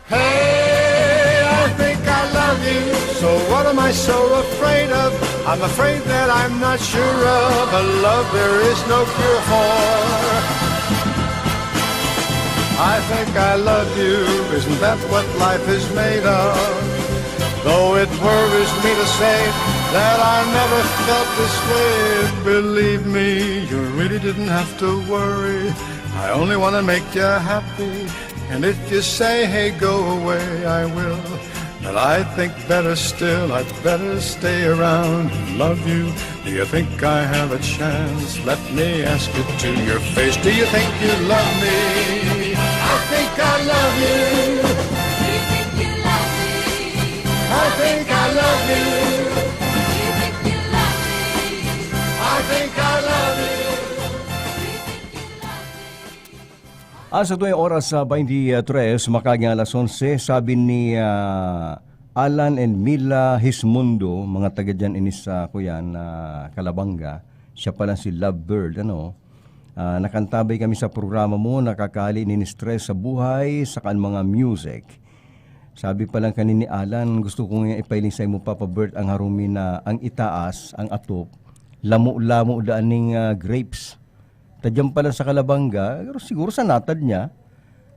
Hey, I think I love you. So what am I so afraid of? I'm afraid that I'm not sure of a love there is no cure for. I think I love you. Isn't that what life is made of? Though it worries me to say that I never felt this way. Believe me, you really didn't have to worry. I only want to make you happy. And if you say, hey, go away, I will. But I think better still, I'd better stay around and love you. Do you think I have a chance? Let me ask it to your face. Do you think you love me? I think I love you. Do you think you love me? I think I love you. Do you think you love me? I think I love you. Sa tuwing oras sa 23, makaging alas 11, sabi ni Alan and Mila Hismundo, mga taga dyan inis sa Kuyan, Calabanga, siya pala si Lovebird, nakantabay kami sa programa mo, nakakali ni-stress sa buhay, sa kan mga music. Sabi pa lang kanini Alan, gusto kong ipailing sa mo, Papa Bert, ang harumi na ang itaas, ang atop, lamo-lamo daan ning grapes. Tadyan pa lang sa Kalabanga, pero siguro sa natad niya,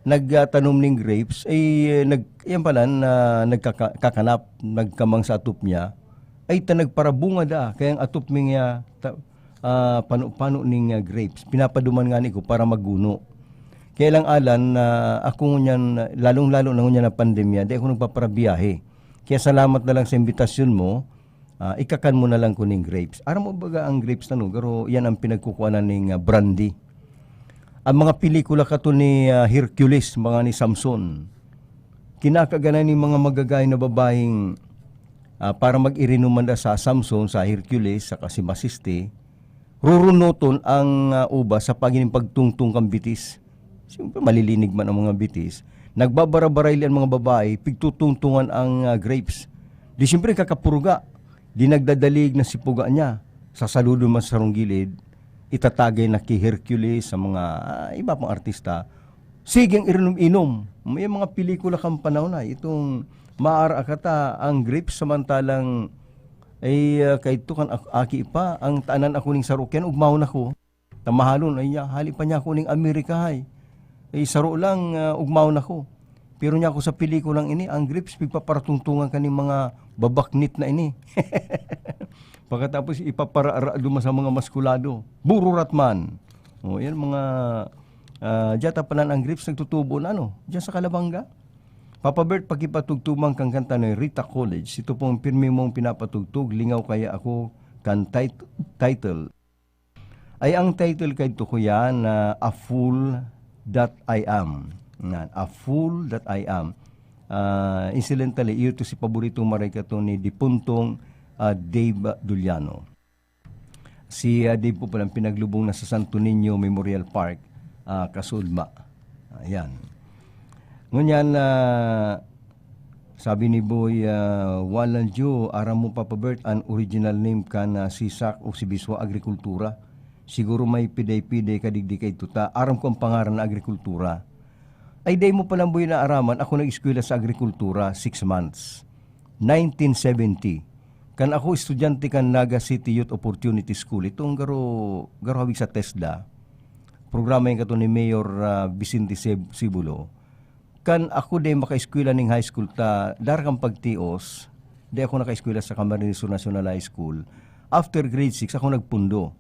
nagtanom ning grapes, yan pala, nagkakanap, nagkamang sa atop niya, ay nagparabunga da, kaya ang atop niya, pano ning grapes. Pinapaduman nga ko para maguno. Kaya lang alan, ako ngunyan, lalong-lalo na ngunyan na pandemya, di ako nagpaparabiyahe. Kaya salamat na lang sa imbitasyon mo, ikakan mo na lang ko ning grapes. Aram mo baga ang grapes na no, pero yan ang pinagkukuhanan ning brandy. Ang mga pelikula kato ni Hercules, mga ni Samson, kinakaganan ni mga magagay na babaeng para mag-irinuman sa Samson, sa Hercules, sa si Masiste, rurunoton ang uba sa pagining pagtungtong kang bitis. Siyempre malilinig man ang mga bitis. Nagbabarabaray ang mga babae, pigtutungtungan ang grapes. Di siyempre kakapuruga. Di nagdadalig na sipuga niya. Sasaludon man sa sarong gilid, itatagay na kay Hercules sa mga iba pang artista. Sigang irinom-inom. May mga pelikula kang panahon na. Itong maarakata ang grapes samantalang kay tukan aki pa ang tanan ako ning sarukyan ugmahon ako. Tamahalon ay niya hali pa niya ako ning Amerika hay. Saro lang ugmahon ako. Pero niya ako sa pelikulang ini, ang grapes pigpaparatungtungan ka ng mga babaknit na ini. Pagkatapos ipapara duma sa mga maskulado. Bururat man. O yan mga diyata palan ang grapes nagtutubo na diyan sa Kalabanga. Papa Bert, pagipatugtumang kang kanta ng Rita College. Ito pong pirmi mong pinapatugtog, lingaw kaya ako kan title. Ay ang title kay ito ko yan na A Fool That I Am. A Fool That I Am. Incidentally, ito si paboritong marikato ni Dipuntong Dave Duliano. Si Dave po palang pinaglubong na sa Santo Niño Memorial Park, Kasudma. Ayan. Ngunyan, sabi ni Boy, walang Diyo, aram mo Papa Bert, ang original name ka na si Sak o si Biswa Agrikultura. Siguro may piday-piday kadigdi kay tuta. Aram ko ang pangaran na agrikultura. Ay day mo palang Boy na araman, ako nag-eskwela sa agrikultura 6 months. 1970. Kan ako estudyante kan Naga City Youth Opportunity School. Itong garo hawig sa TESDA. Programa yung kato ni Mayor Vicente Sibulo. Kan ako day maka-eskwela ning high school ta darakang pagtios. Day ako naka-eskwela sa Camarines National High School. After grade 6 ako nagpundo.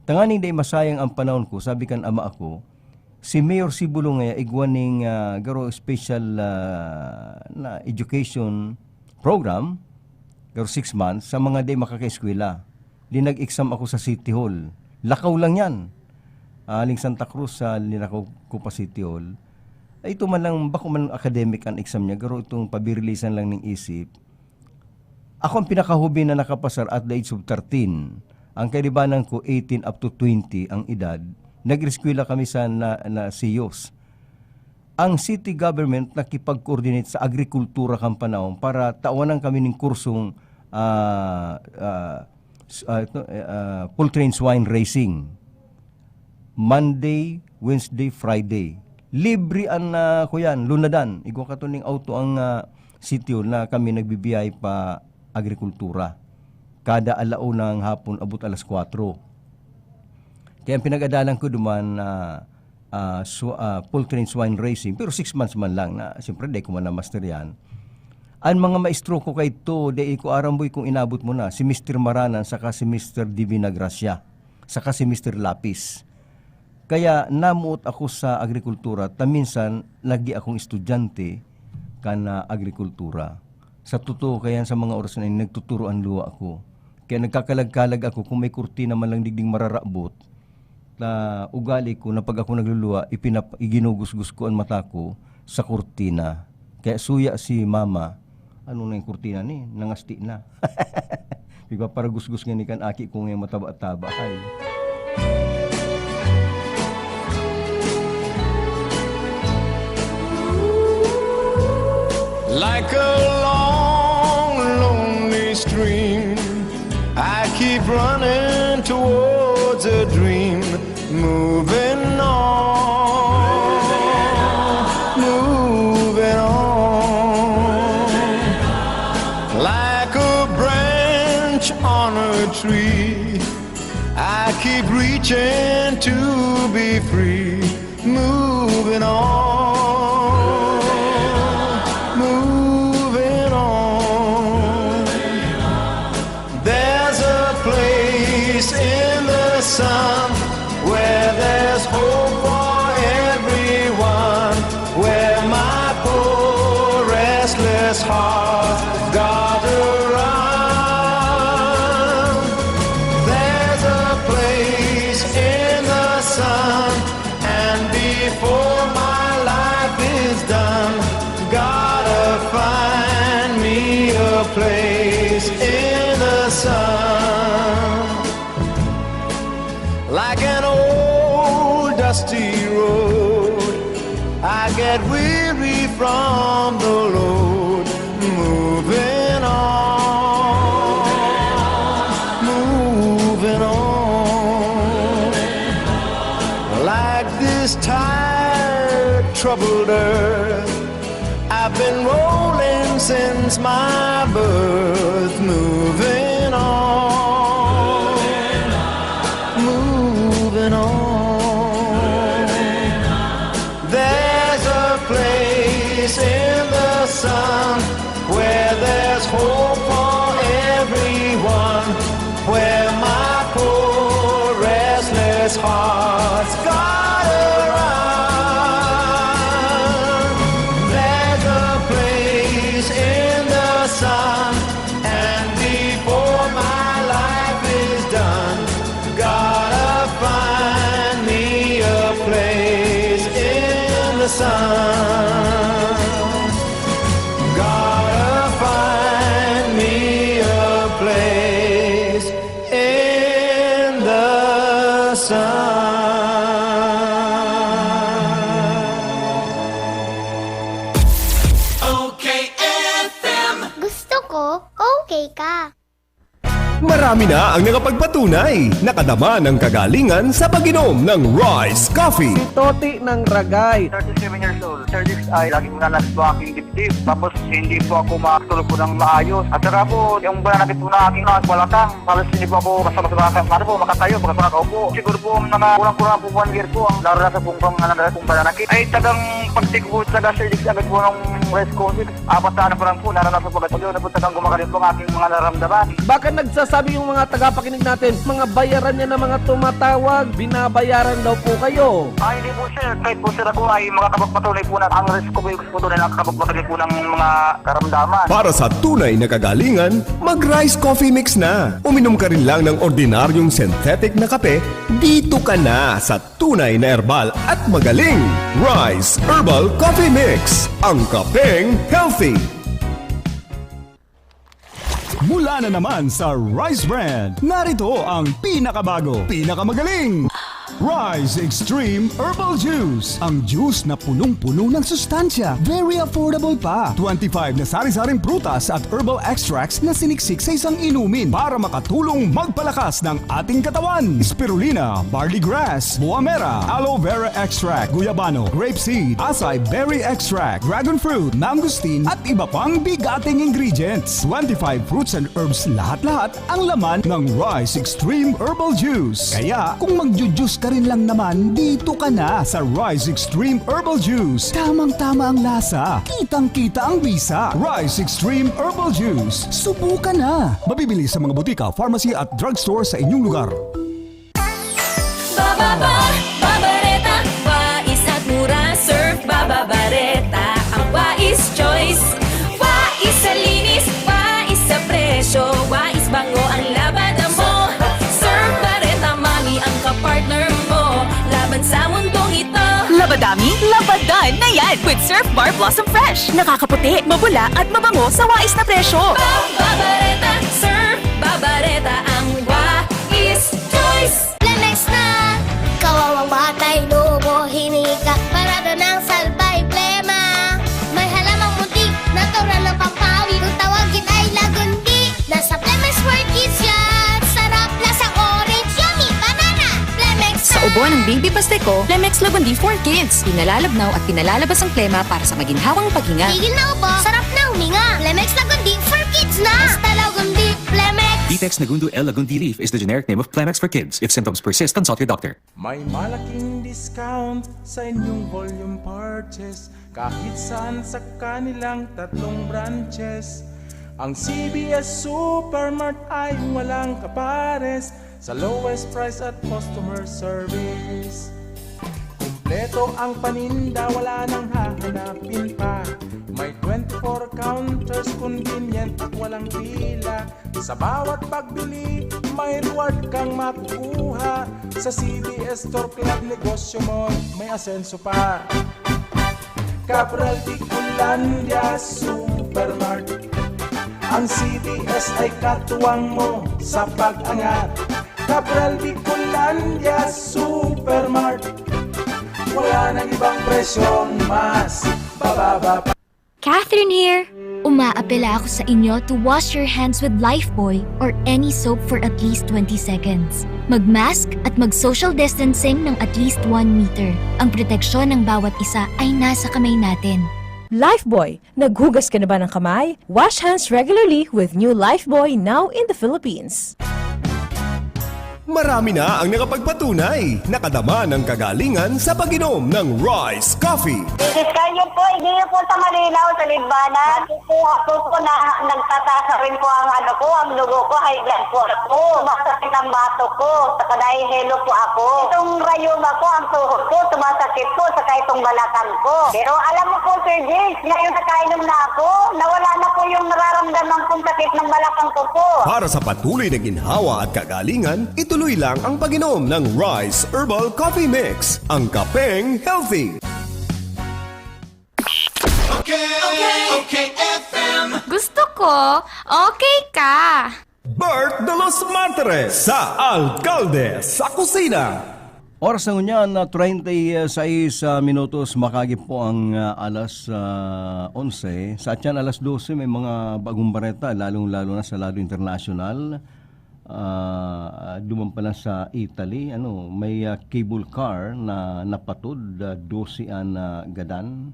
Tanganing day masayang ang panahon ko, sabi kan ama ako, si Mayor Sibulo nga igwaning garo special na education program, garo 6 months, sa mga day makaka-eskwela. Di nag-exam ako sa City Hall. Lakaw lang yan. Aling Santa Cruz sa linakaw ko pa City Hall. Ay ito man lang, bako man academic ang exam niya, garo itong pabirilisan lang ng isip. Ako ang pinakahubi na nakapasar at the age of 13. Ang kaibanan ko 18 up to 20 ang edad. Nag-eskwela kami sa na CIOS. Ang city government nakipag-coordinate sa agrikultura kang panahon para tawanan kami ng kursong poultry and swine racing. Monday, Wednesday, Friday. Libre ang kuyan, lunadan. Igwa ka to ning auto ang sitio na kami nagbibiyay pa agrikultura. Kada alauna ng hapon abot alas 4. Kaya ang pinag-adalan ko duman poultry and swine racing, pero 6 months man lang na siyempre di ko man na-master yan. Ang mga maestro ko kay to, di ko aramboy kung inabot mo na, si Mr. Maranan, saka si Mr. Divina Gracia, saka si Mr. Lapis. Kaya namuot ako sa agrikultura, taminsan lagi akong estudyante kana agrikultura. Sa totoo, kaya sa mga oras na nagtuturo ang luwa ako. Kaya nagkakalag-kalag ako kung may kurtina man lang digding mararabot, na ugali ko na pag ako nagluluwa, iginugusgus ko ang mata ko sa kurtina. Kaya suya si mama, ano na yung kurtina ni? Nangasti na. Diba para gusgus nga ni kan aki kung yung mataba-taba ay. Like a long, lonely stream, I keep running towards a dream, moving on, moving on, like a branch on a tree, keep reaching to be free, moving on, moving on. There's a place in the sun where there's hope for everyone, where my poor restless heart got around. There's a place in the sun, and before my life is done, gotta find me a place in the sun. Like an old dusty road, I get weary from the load, moving on, moving on. Like this tired, troubled earth, I've been rolling since my birth, moving on, moving on. There's a place in the sun where there's hope for everyone, where my poor restless heart's got around. There's a place in the sun, and before my life is done, gotta find me a place in the sun. Gotta find me a place in the sun. Okay FM. Gusto ko, okay ka. Marami na ang nakapagpatunay. Nakadama ng kagalingan sa pag-inom ng Rise Coffee. Toti ng Ragay. 37 years old. Cervix ay lagi mo nalas po aking dibdib. Tapos hindi po ako makatulog po ng maayos. At saka po, yung bananakit po na aking balatang. Halos hindi po ako kasama sa baka. Ano po, makatayo, baka nakaupo. Siguro po, kulang-kulang po 1 year po. Ang naranasan pong bananakit ay tagang pagtik po sa cervix agad po ng Rise Coffee. 4 na ano po lang po, naranasan po agad po. Na po tagang gumagaling po ang aking mga nararamdaman. Baka nagsasabi yung mga tagapakinig natin, mga bayaran niya na mga tumatawag, binabayaran daw po kayo. Ay, hindi po sir. Kahit po sir ako ay mga kapagpatunay po na ang Rise Coffee po tunay na kapagpatunay po ng mga karamdaman. Para sa tunay na kagalingan, mag-Rise Coffee Mix na. Uminom ka rin lang ng ordinaryong synthetic na kape, dito ka na sa tunay na herbal at magaling. Rise Herbal Coffee Mix, ang kapeng healthy. Mula na naman sa Rise Brand, narito ang pinakabago, pinakamagaling, Rise Extreme Herbal Juice. Ang juice na punong-puno ng sustansya. Very affordable pa. 25 na sari-saring prutas at herbal extracts na siniksik sa isang inumin para makatulong magpalakas ng ating katawan. Spirulina, barley grass, buwa mera, aloe vera extract, guyabano, grapeseed, acai berry extract, dragon fruit, mangosteen at iba pang bigating ingredients. 25 fruits and herbs lahat-lahat ang laman ng Rise Extreme Herbal Juice. Kaya kung magjujuice ka rin lang naman, dito ka na sa Rise Extreme Herbal Juice. Tamang-tama ang lasa, kitang-kita ang bisa. Rise Extreme Herbal Juice. Subukan na. Mabibili sa mga butika, pharmacy at drugstore sa inyong lugar. Babareta, wais at mura, surf Babareta, ang wais choice. Wais sa linis, wais sa presyo, wais bango ang labada mo. Surf Bareta, mami ang kapartner mo, laban sa mundong ito. Labadami, labadan na yan with Surf Bar Blossom Fresh. Nakakaputi, mabula at mabango sa wais na presyo. Babareta, Surf Babareta, ang wais choice. Lemex na! Kawawang batay, lobo, hinika, parado ng salbay, plema. May halamang muntik, natural ng pampawi, kung tawagin ay lagundi. Nasa Plemex World Kids yan, sarap lasang orange, yummy, banana. Plemex na! Sa ubo ng Baby Pasteco, Plemex Lagundi for Kids. Pinalalabnaw at pinalalabas ang plema para sa maginhawang paghinga. Tigil na ubo, sarap na huminga. Plemex Lagundi for Kids na! Basta Lagundi, Plemex Vitex Nagundu L. Lagundi Leaf is the generic name of Plemex for kids. If symptoms persist, consult your doctor. May malaking discount sa inyong volume purchase kahit saan sa kanilang 3 branches. Ang CBS Supermart ay walang kapares sa lowest price at customer service. Kumpleto ang paninda, wala nang hahanapin pa. May 24 counters, convenient at walang pila. Sa bawat pagbili, may reward kang makukuha. Sa CBS Store Club, negosyo mo, may asenso pa. Cabral Bicolandia Supermart. Ang CBS ay katuwang mo sa pag-angat. Cabral Bicolandia Supermart. Wala nang ibang presyong mas bababa pa. Catherine here! Umaapela ako sa inyo to wash your hands with Lifebuoy or any soap for at least 20 seconds. Mag-mask at mag-social distancing ng at least 1 meter. Ang proteksyon ng bawat isa ay nasa kamay natin. Lifebuoy, naghugas ka na ba ng kamay? Wash hands regularly with new Lifebuoy now in the Philippines. Marami na ang nakapagpatunay, nakadama ng kagalingan sa pag-inom ng Rice Coffee. Iskanyo po, hindi po sa Malinaw, sa Libana. Kukuha po na nagtatasa rin po ang ang dugo ko, high blood po ako. Sumasakit ang bato ko, saka dahihilo po ako. Itong rayuma ko, ang tuhod ko, sumasakit po, saka itong balakang ko. Pero alam mo po, Sir James, ngayon nakainom na ako, nawala na po yung nararamdaman kong sakit ng balakang ko po. Para sa patuloy na ginhawa at kagalingan, ituloy lang ang pag-inom ng Rice Herbal Coffee Mix, ang kapeng healthy. Okay, FM. Gusto ko, okay ka. Bert de los Martires sa Alcalde sa Kusina. Oras ng unyan na 36 minutos, makagip po ang alas 11. Sa atyan alas 12 may mga bagong bareta, lalong-lalo na sa lado international. Dumang pala sa Italy, may cable car na napatod, 12 an gadan.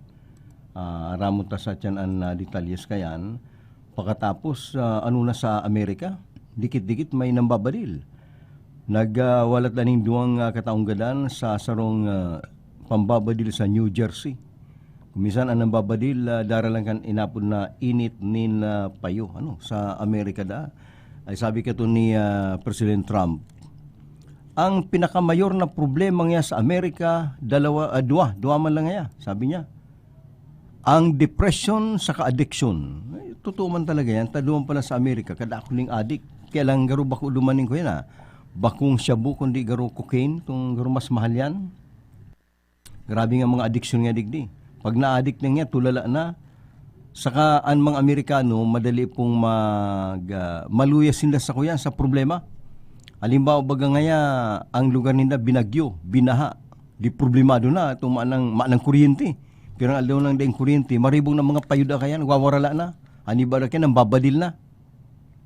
Ramon ta sa atyan an detalyes kayan. Pagkatapos, na sa Amerika, dikit-dikit may nambabadil. Nagwalat na ning duwang kataong gadan sa sarong pambabadil sa New Jersey. Kumisan ang nambabadil, daralang kan inapod na init nin payo sa Amerika da. Ay sabi ka to ni President Trump, ang pinakamayor na problema nga sa Amerika, dua man lang nga, sabi niya. Ang depression sa ka-addiction. Totoo man talaga yan. Taduman pala sa Amerika, kada ako ning addict. Kaya lang garo bako dumaning ko yan bakong shabu kundi garo cocaine, kung garo mas mahal yan. Grabe nga mga addiction nga digdi. Pag na-addict na nga, tulala na. Saka ang mga Amerikano, madali pong maluya sila sa kuya sa problema. Halimbawa baga ngaya, ang lugar nila binagyo, binaha. Di problemado na, itong maanang kuryente. Pero ang alaw lang din kuryente, maribong ng mga payuda kaya, nagwawarala na. Anibara kaya, nang babadil na.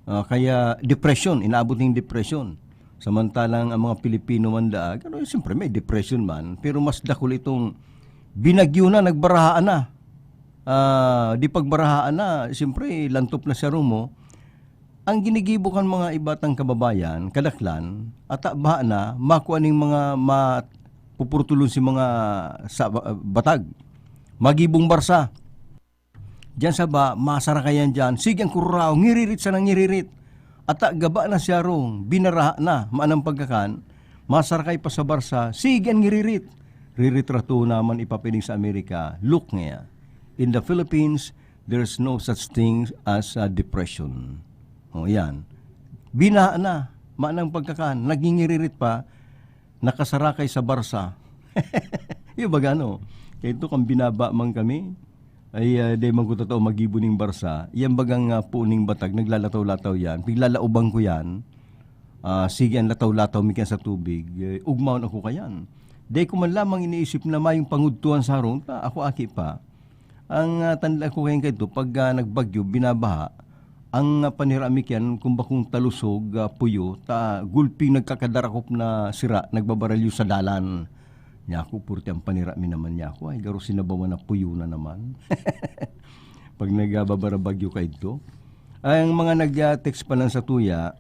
Kaya depression, inaabot ng depression. Samantalang ang mga Pilipino man daag, siyempre may depression man, pero mas dakol itong binagyo na, nagbarahaan na. Di pagbarahaan na, siyempre lantop na siya rumo. Ang ginigibukan mga ibatang kababayan, kadaklan, at baha na, makuha ng mga pupurtulon si mga batag. Magibong barsa. Diyan sa ba, masara kayan dyan. Sige ang kurao, ngiririt sa nang ngiririt. At gaba na siya rong, binaraha na, maanang pagkakan, masarakay pa sa barsa, sige ang ngiririt. Riritrato naman ipapiling sa Amerika, look nga. In the Philippines, there's no such thing as depression. O yan. Binaha na, maanang pagkakan, nagingiririt pa, nakasarakay sa barsa. Yung baga kaya ito kang binaba man kami, ay day magkutotoo magibuning barsa, yan bagang puning batag, naglalataw-lataw yan, piglalaubang ko yan, sige ang lataw-lataw mikan sa tubig, ugmaon ako kayan. Day ko man lamang iniisip na mayong pangudtuan sa harong, ako aki pa. Ang tanda ko kayan kayo, pag nagbagyo, binabaha, ang paniramik yan, kung bakong talusog, puyo, gulping nagkakadarakop na sira, nagbabaralyo sa dalan. Nyako, purti ang panirami naman nyako. Ay, garo sinabawan na puyo na naman. Pag nagbabarabagyo ka ito. Ang mga nag-text pa lang sa tuya,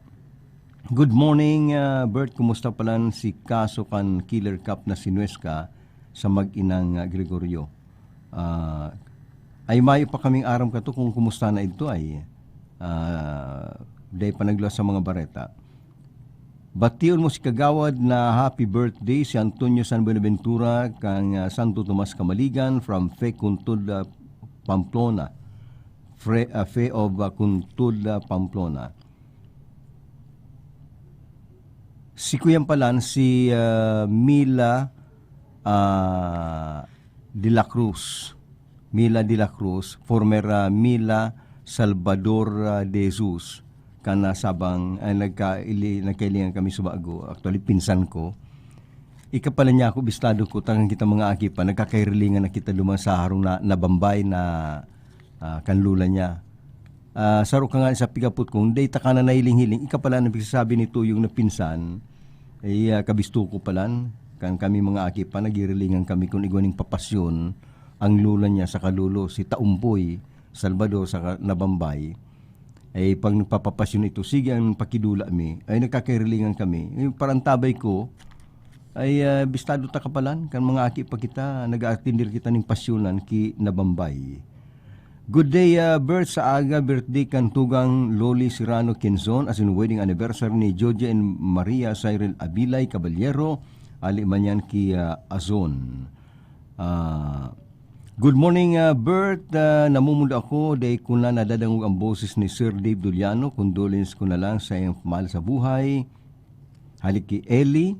Good morning, Bert. Kumusta pala si Kaso kan Killer Cup na sinueska sa mag-inang Gregorio? Ay mayo pa kaming aram ka to kung kumusta na ito ay day panagla sa mga bareta. Bation mo si Kagawad na happy birthday si Antonio San Buenaventura kang Santo Tomas Kamaligan from Fe Kuntud, Pamplona. Fe of Kuntud, Pamplona. Si Kuya Palan, si Mila de la Cruz. Mila de la Cruz, former Mila Salvador de Jesus. Kana sabang nagkailingan kami sa bago. Actually, pinsan ko. Ikapala niya ako, bistado ko, tangang kita mga akipa, nagkakairilingan na kita duman sa harong na nabambay na kanlula niya. Saro ka nga sa pigapot kong, day taka na nahiling-hiling, ikapala na bigsasabi nito yung napinsan, ay kabisto ko palan, kan kami mga akipa, nagirilingan kami kung igwaning papasyon, ang lula niya sa kalulo, si Taumpoy, Salvador sa Nabambay, ay pag nagpapapasyon ito, sige ang pakidula mi, ay nagkakairilingan kami. Parang tabay ko, ay bistado ta kapalan, kan mga akipa kita, nag-aatindir kita ng pasyonan ki Nabambay. Good day, Bert. Sa aga, birthday kantugang Loli Serrano Quinzon as in wedding anniversary ni Georgia and Maria Cyril Abilay Caballero, alimanyan ki Azon. Good morning, Bert. Namumula ako, day ko na nadadangog ang boses ni Sir Dave Duliano. Condolence ko na lang sa iyong mahal sa buhay. Halik ki Eli,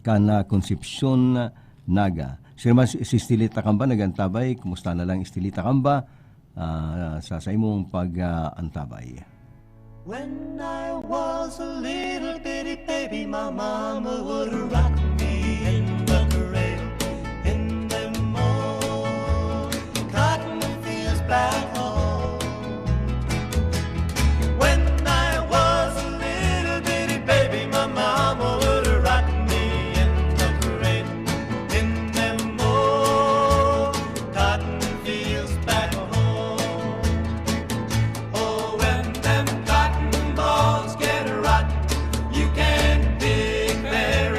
kana Concepcion Naga. Sir Mas, si Estelita Kamba, nagantabay. Kumusta na lang Estelita Kamba? Sa imong pag-antabay. When I was a little bitty baby, my mama would rock me in the cradle in them old cotton fields back home. When I was a little bitty baby, my mama would rock me in the cradle in them old cotton fields back home. Very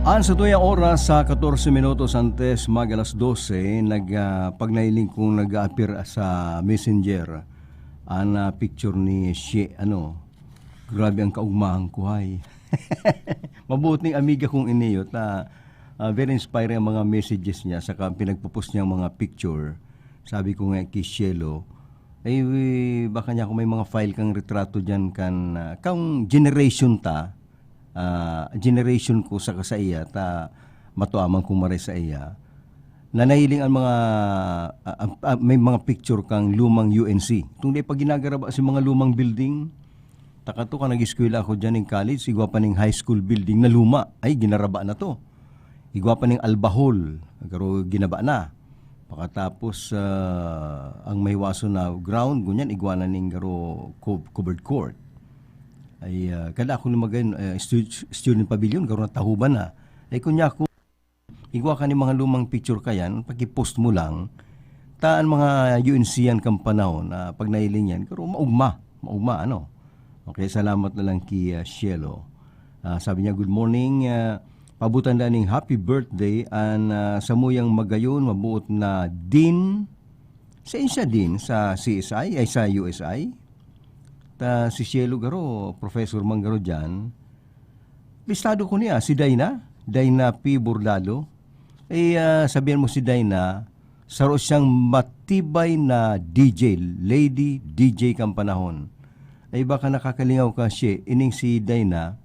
Ang sa tuyang oras sa 14 minutos antes mag alas 12, pagnailing kong nag-appear sa Messenger ang picture ni grabe ang kaugmahan ko ay. Mabuting amiga kong iniyot na very inspiring ang mga messages niya saka pinagpo-post niya mga picture. Sabi ko nga kay Cielo, baka niya kung may mga file kang retrato dyan kang generation generation ko sa iya ta matuamang kumaray sa iya na nahiling ang mga may mga picture kang lumang UNC tungdi pag ginagaraba sa mga lumang building takato ka nag-eskwela ako dyan ng college igwa pa ng high school building na luma ay ginaraba na to igwa pa ng Albahol pero ginaba na pagkatapos ang may waso na ground gunyan igwa na ng covered court ay kada ako lumagayon student pavilion karon tahuban na ay kunya ko igwa ka ni mga lumang picture kayan pag-post mo lang taan mga UNC-yan kang panahon na pag nailing yan karon maugma ano okay salamat na lang kay Cielo sabi niya good morning pabutan na ning happy birthday and sa muyang magayon mabuot na din sa din sa CSI ay sa USI ta si Cielo garo, Professor Manggaro dyan, listado ko niya, si Dayna P. Bordalo. Sabihan mo si Dayna, saro siyang matibay na DJ, lady DJ kang panahon. Ay baka nakakalingaw ka siya, ining si Dayna,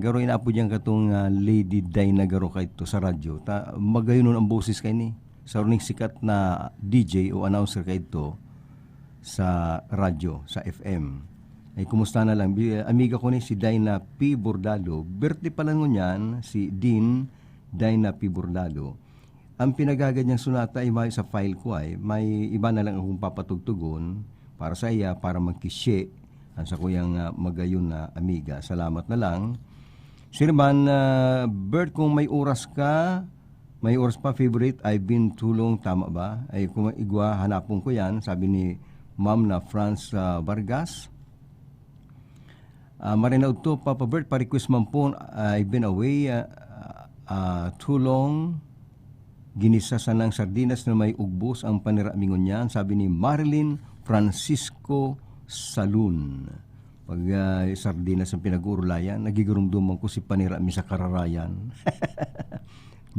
garo inapo dyan katong lady Dayna garo kaito sa radyo. Magayon nun ang boses kay ni, saro ning sikat na DJ o announcer kaito, sa radyo, sa FM. Ay kumusta na lang, amiga ko ni si Dayna P. Bordalo. Birthday pala nun yan, si Dean Dayna P. Bordalo. Ang pinagagad niyang sunata ay may sa file ko ay, may iba na lang akong papatugtugon para sa iya, para magkisye ang sa kuyang magayon na amiga. Salamat na lang. Sirman, Bert, kung may oras ka, may oras pa, favorite, I've been tulong, tama ba? Ay kung igwa, hanapon ko yan, sabi ni Ma'am na Franz Vargas. Marinaw to, Papa Bert, pa-request man po, I've been away too long. Ginisa sa ng sardinas na may ugbos ang paniramingon niyan, sabi ni Marilyn Francisco Salun. Pag sardinas ang pinag-urulayan, nagigurumduman ko si panirami sa kararayan.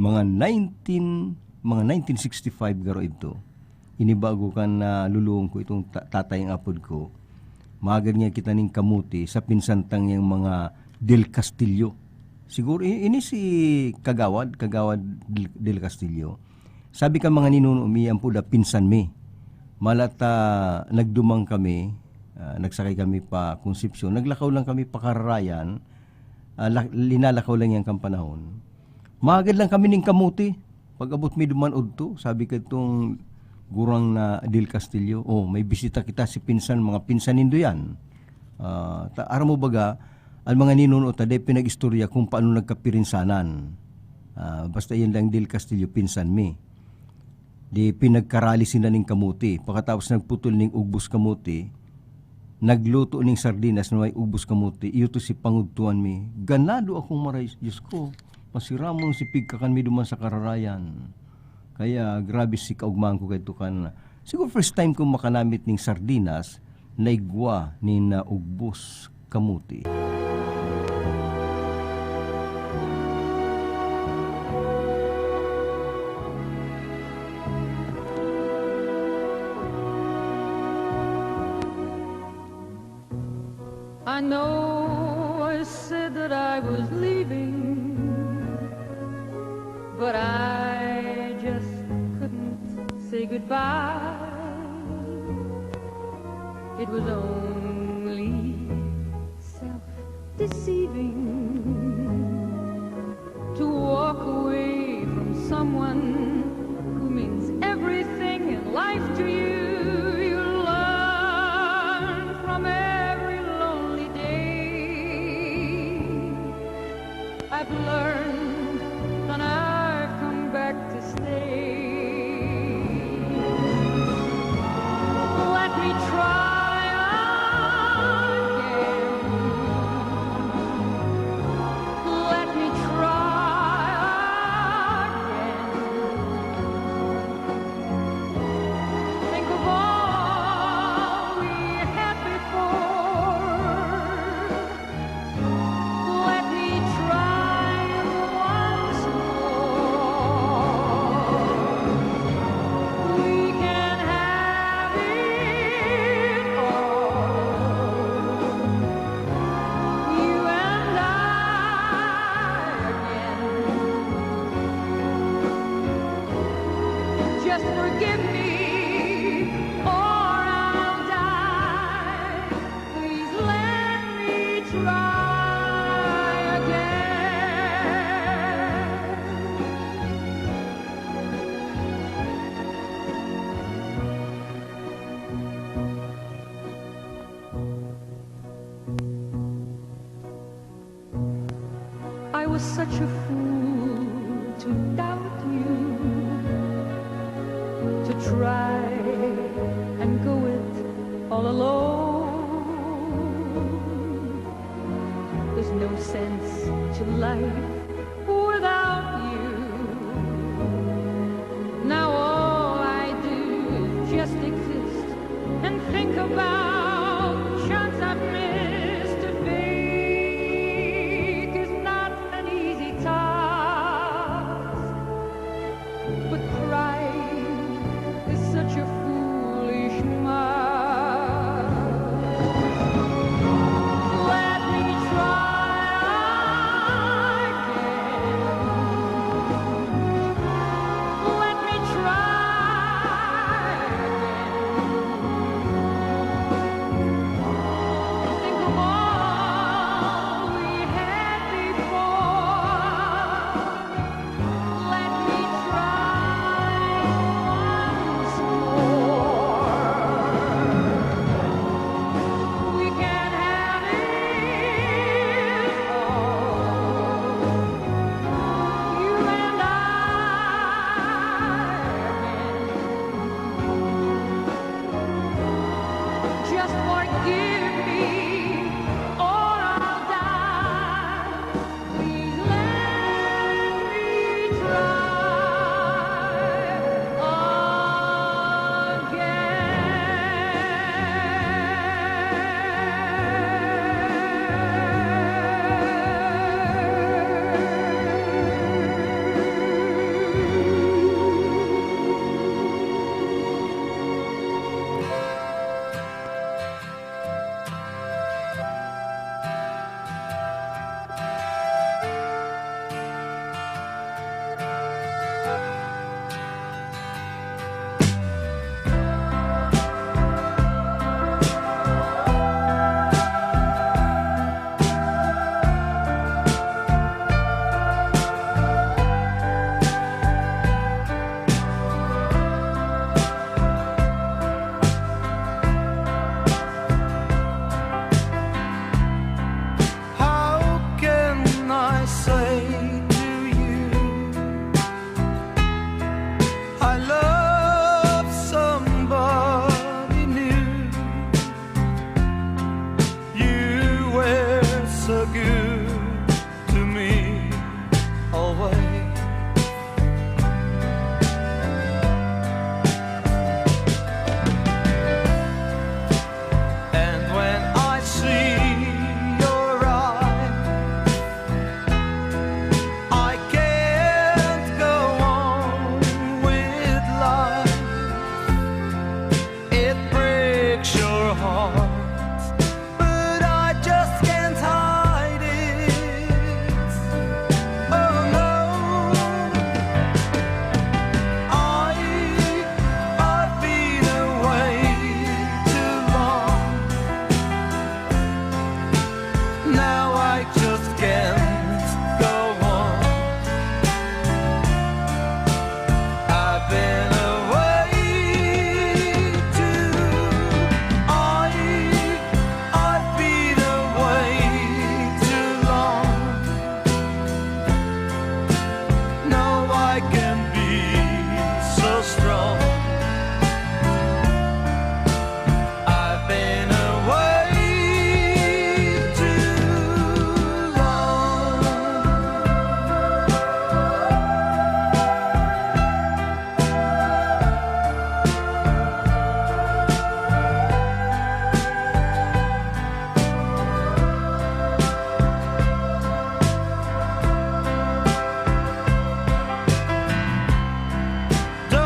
mga 1965 garo ito. Inibago kan na luluong ko itong tatay ang apod ko. Magar niya kita ning kamuti sa pinsantang yung mga Del Castillo. Siguro ini si Kagawad Del Castillo. Sabi ka mga ninuno umiyam po da pinsan mi. Malata nagdumang kami, nagsakay kami pa Concepcion. Naglakaw lang kami pa Kararayan. Linalakaw lang yang kampanahon. Magad lang kami ning kamuti. Pag abot mi duman udto, sabi ka itong gurang na Del Castillo, may bisita kita si pinsan, mga pinsan nindo yan. Aram mo baga, ang mga ninuno taday pinag-istorya kung paano nagkapirinsanan. Basta yan lang Del Castillo, pinsan mi. Di pinagkarali sila ng kamuti. Pagkatapos nagputol ng ugbos kamuti, nagluto ng sardinas na may ugbos kamuti, iyo to si pangudtuan mi. Ganado akong maray, Diyos ko, masiramon si pigkakan mi duman sa Kararayan. Kaya grabe si kaugmaan ko kay tukan. Siguro first time kong makanamit ng sardinas na igwa ni na ugbos kamuti. I know I said that I was leaving, but I just couldn't say goodbye. It was only self-deceiving to walk away from someone who means everything in life to you. You learn from every lonely day. I've learned and I've come back to stay. Let me try again. Let me try was such a fool to doubt you, to try and go it all alone. There's no sense to life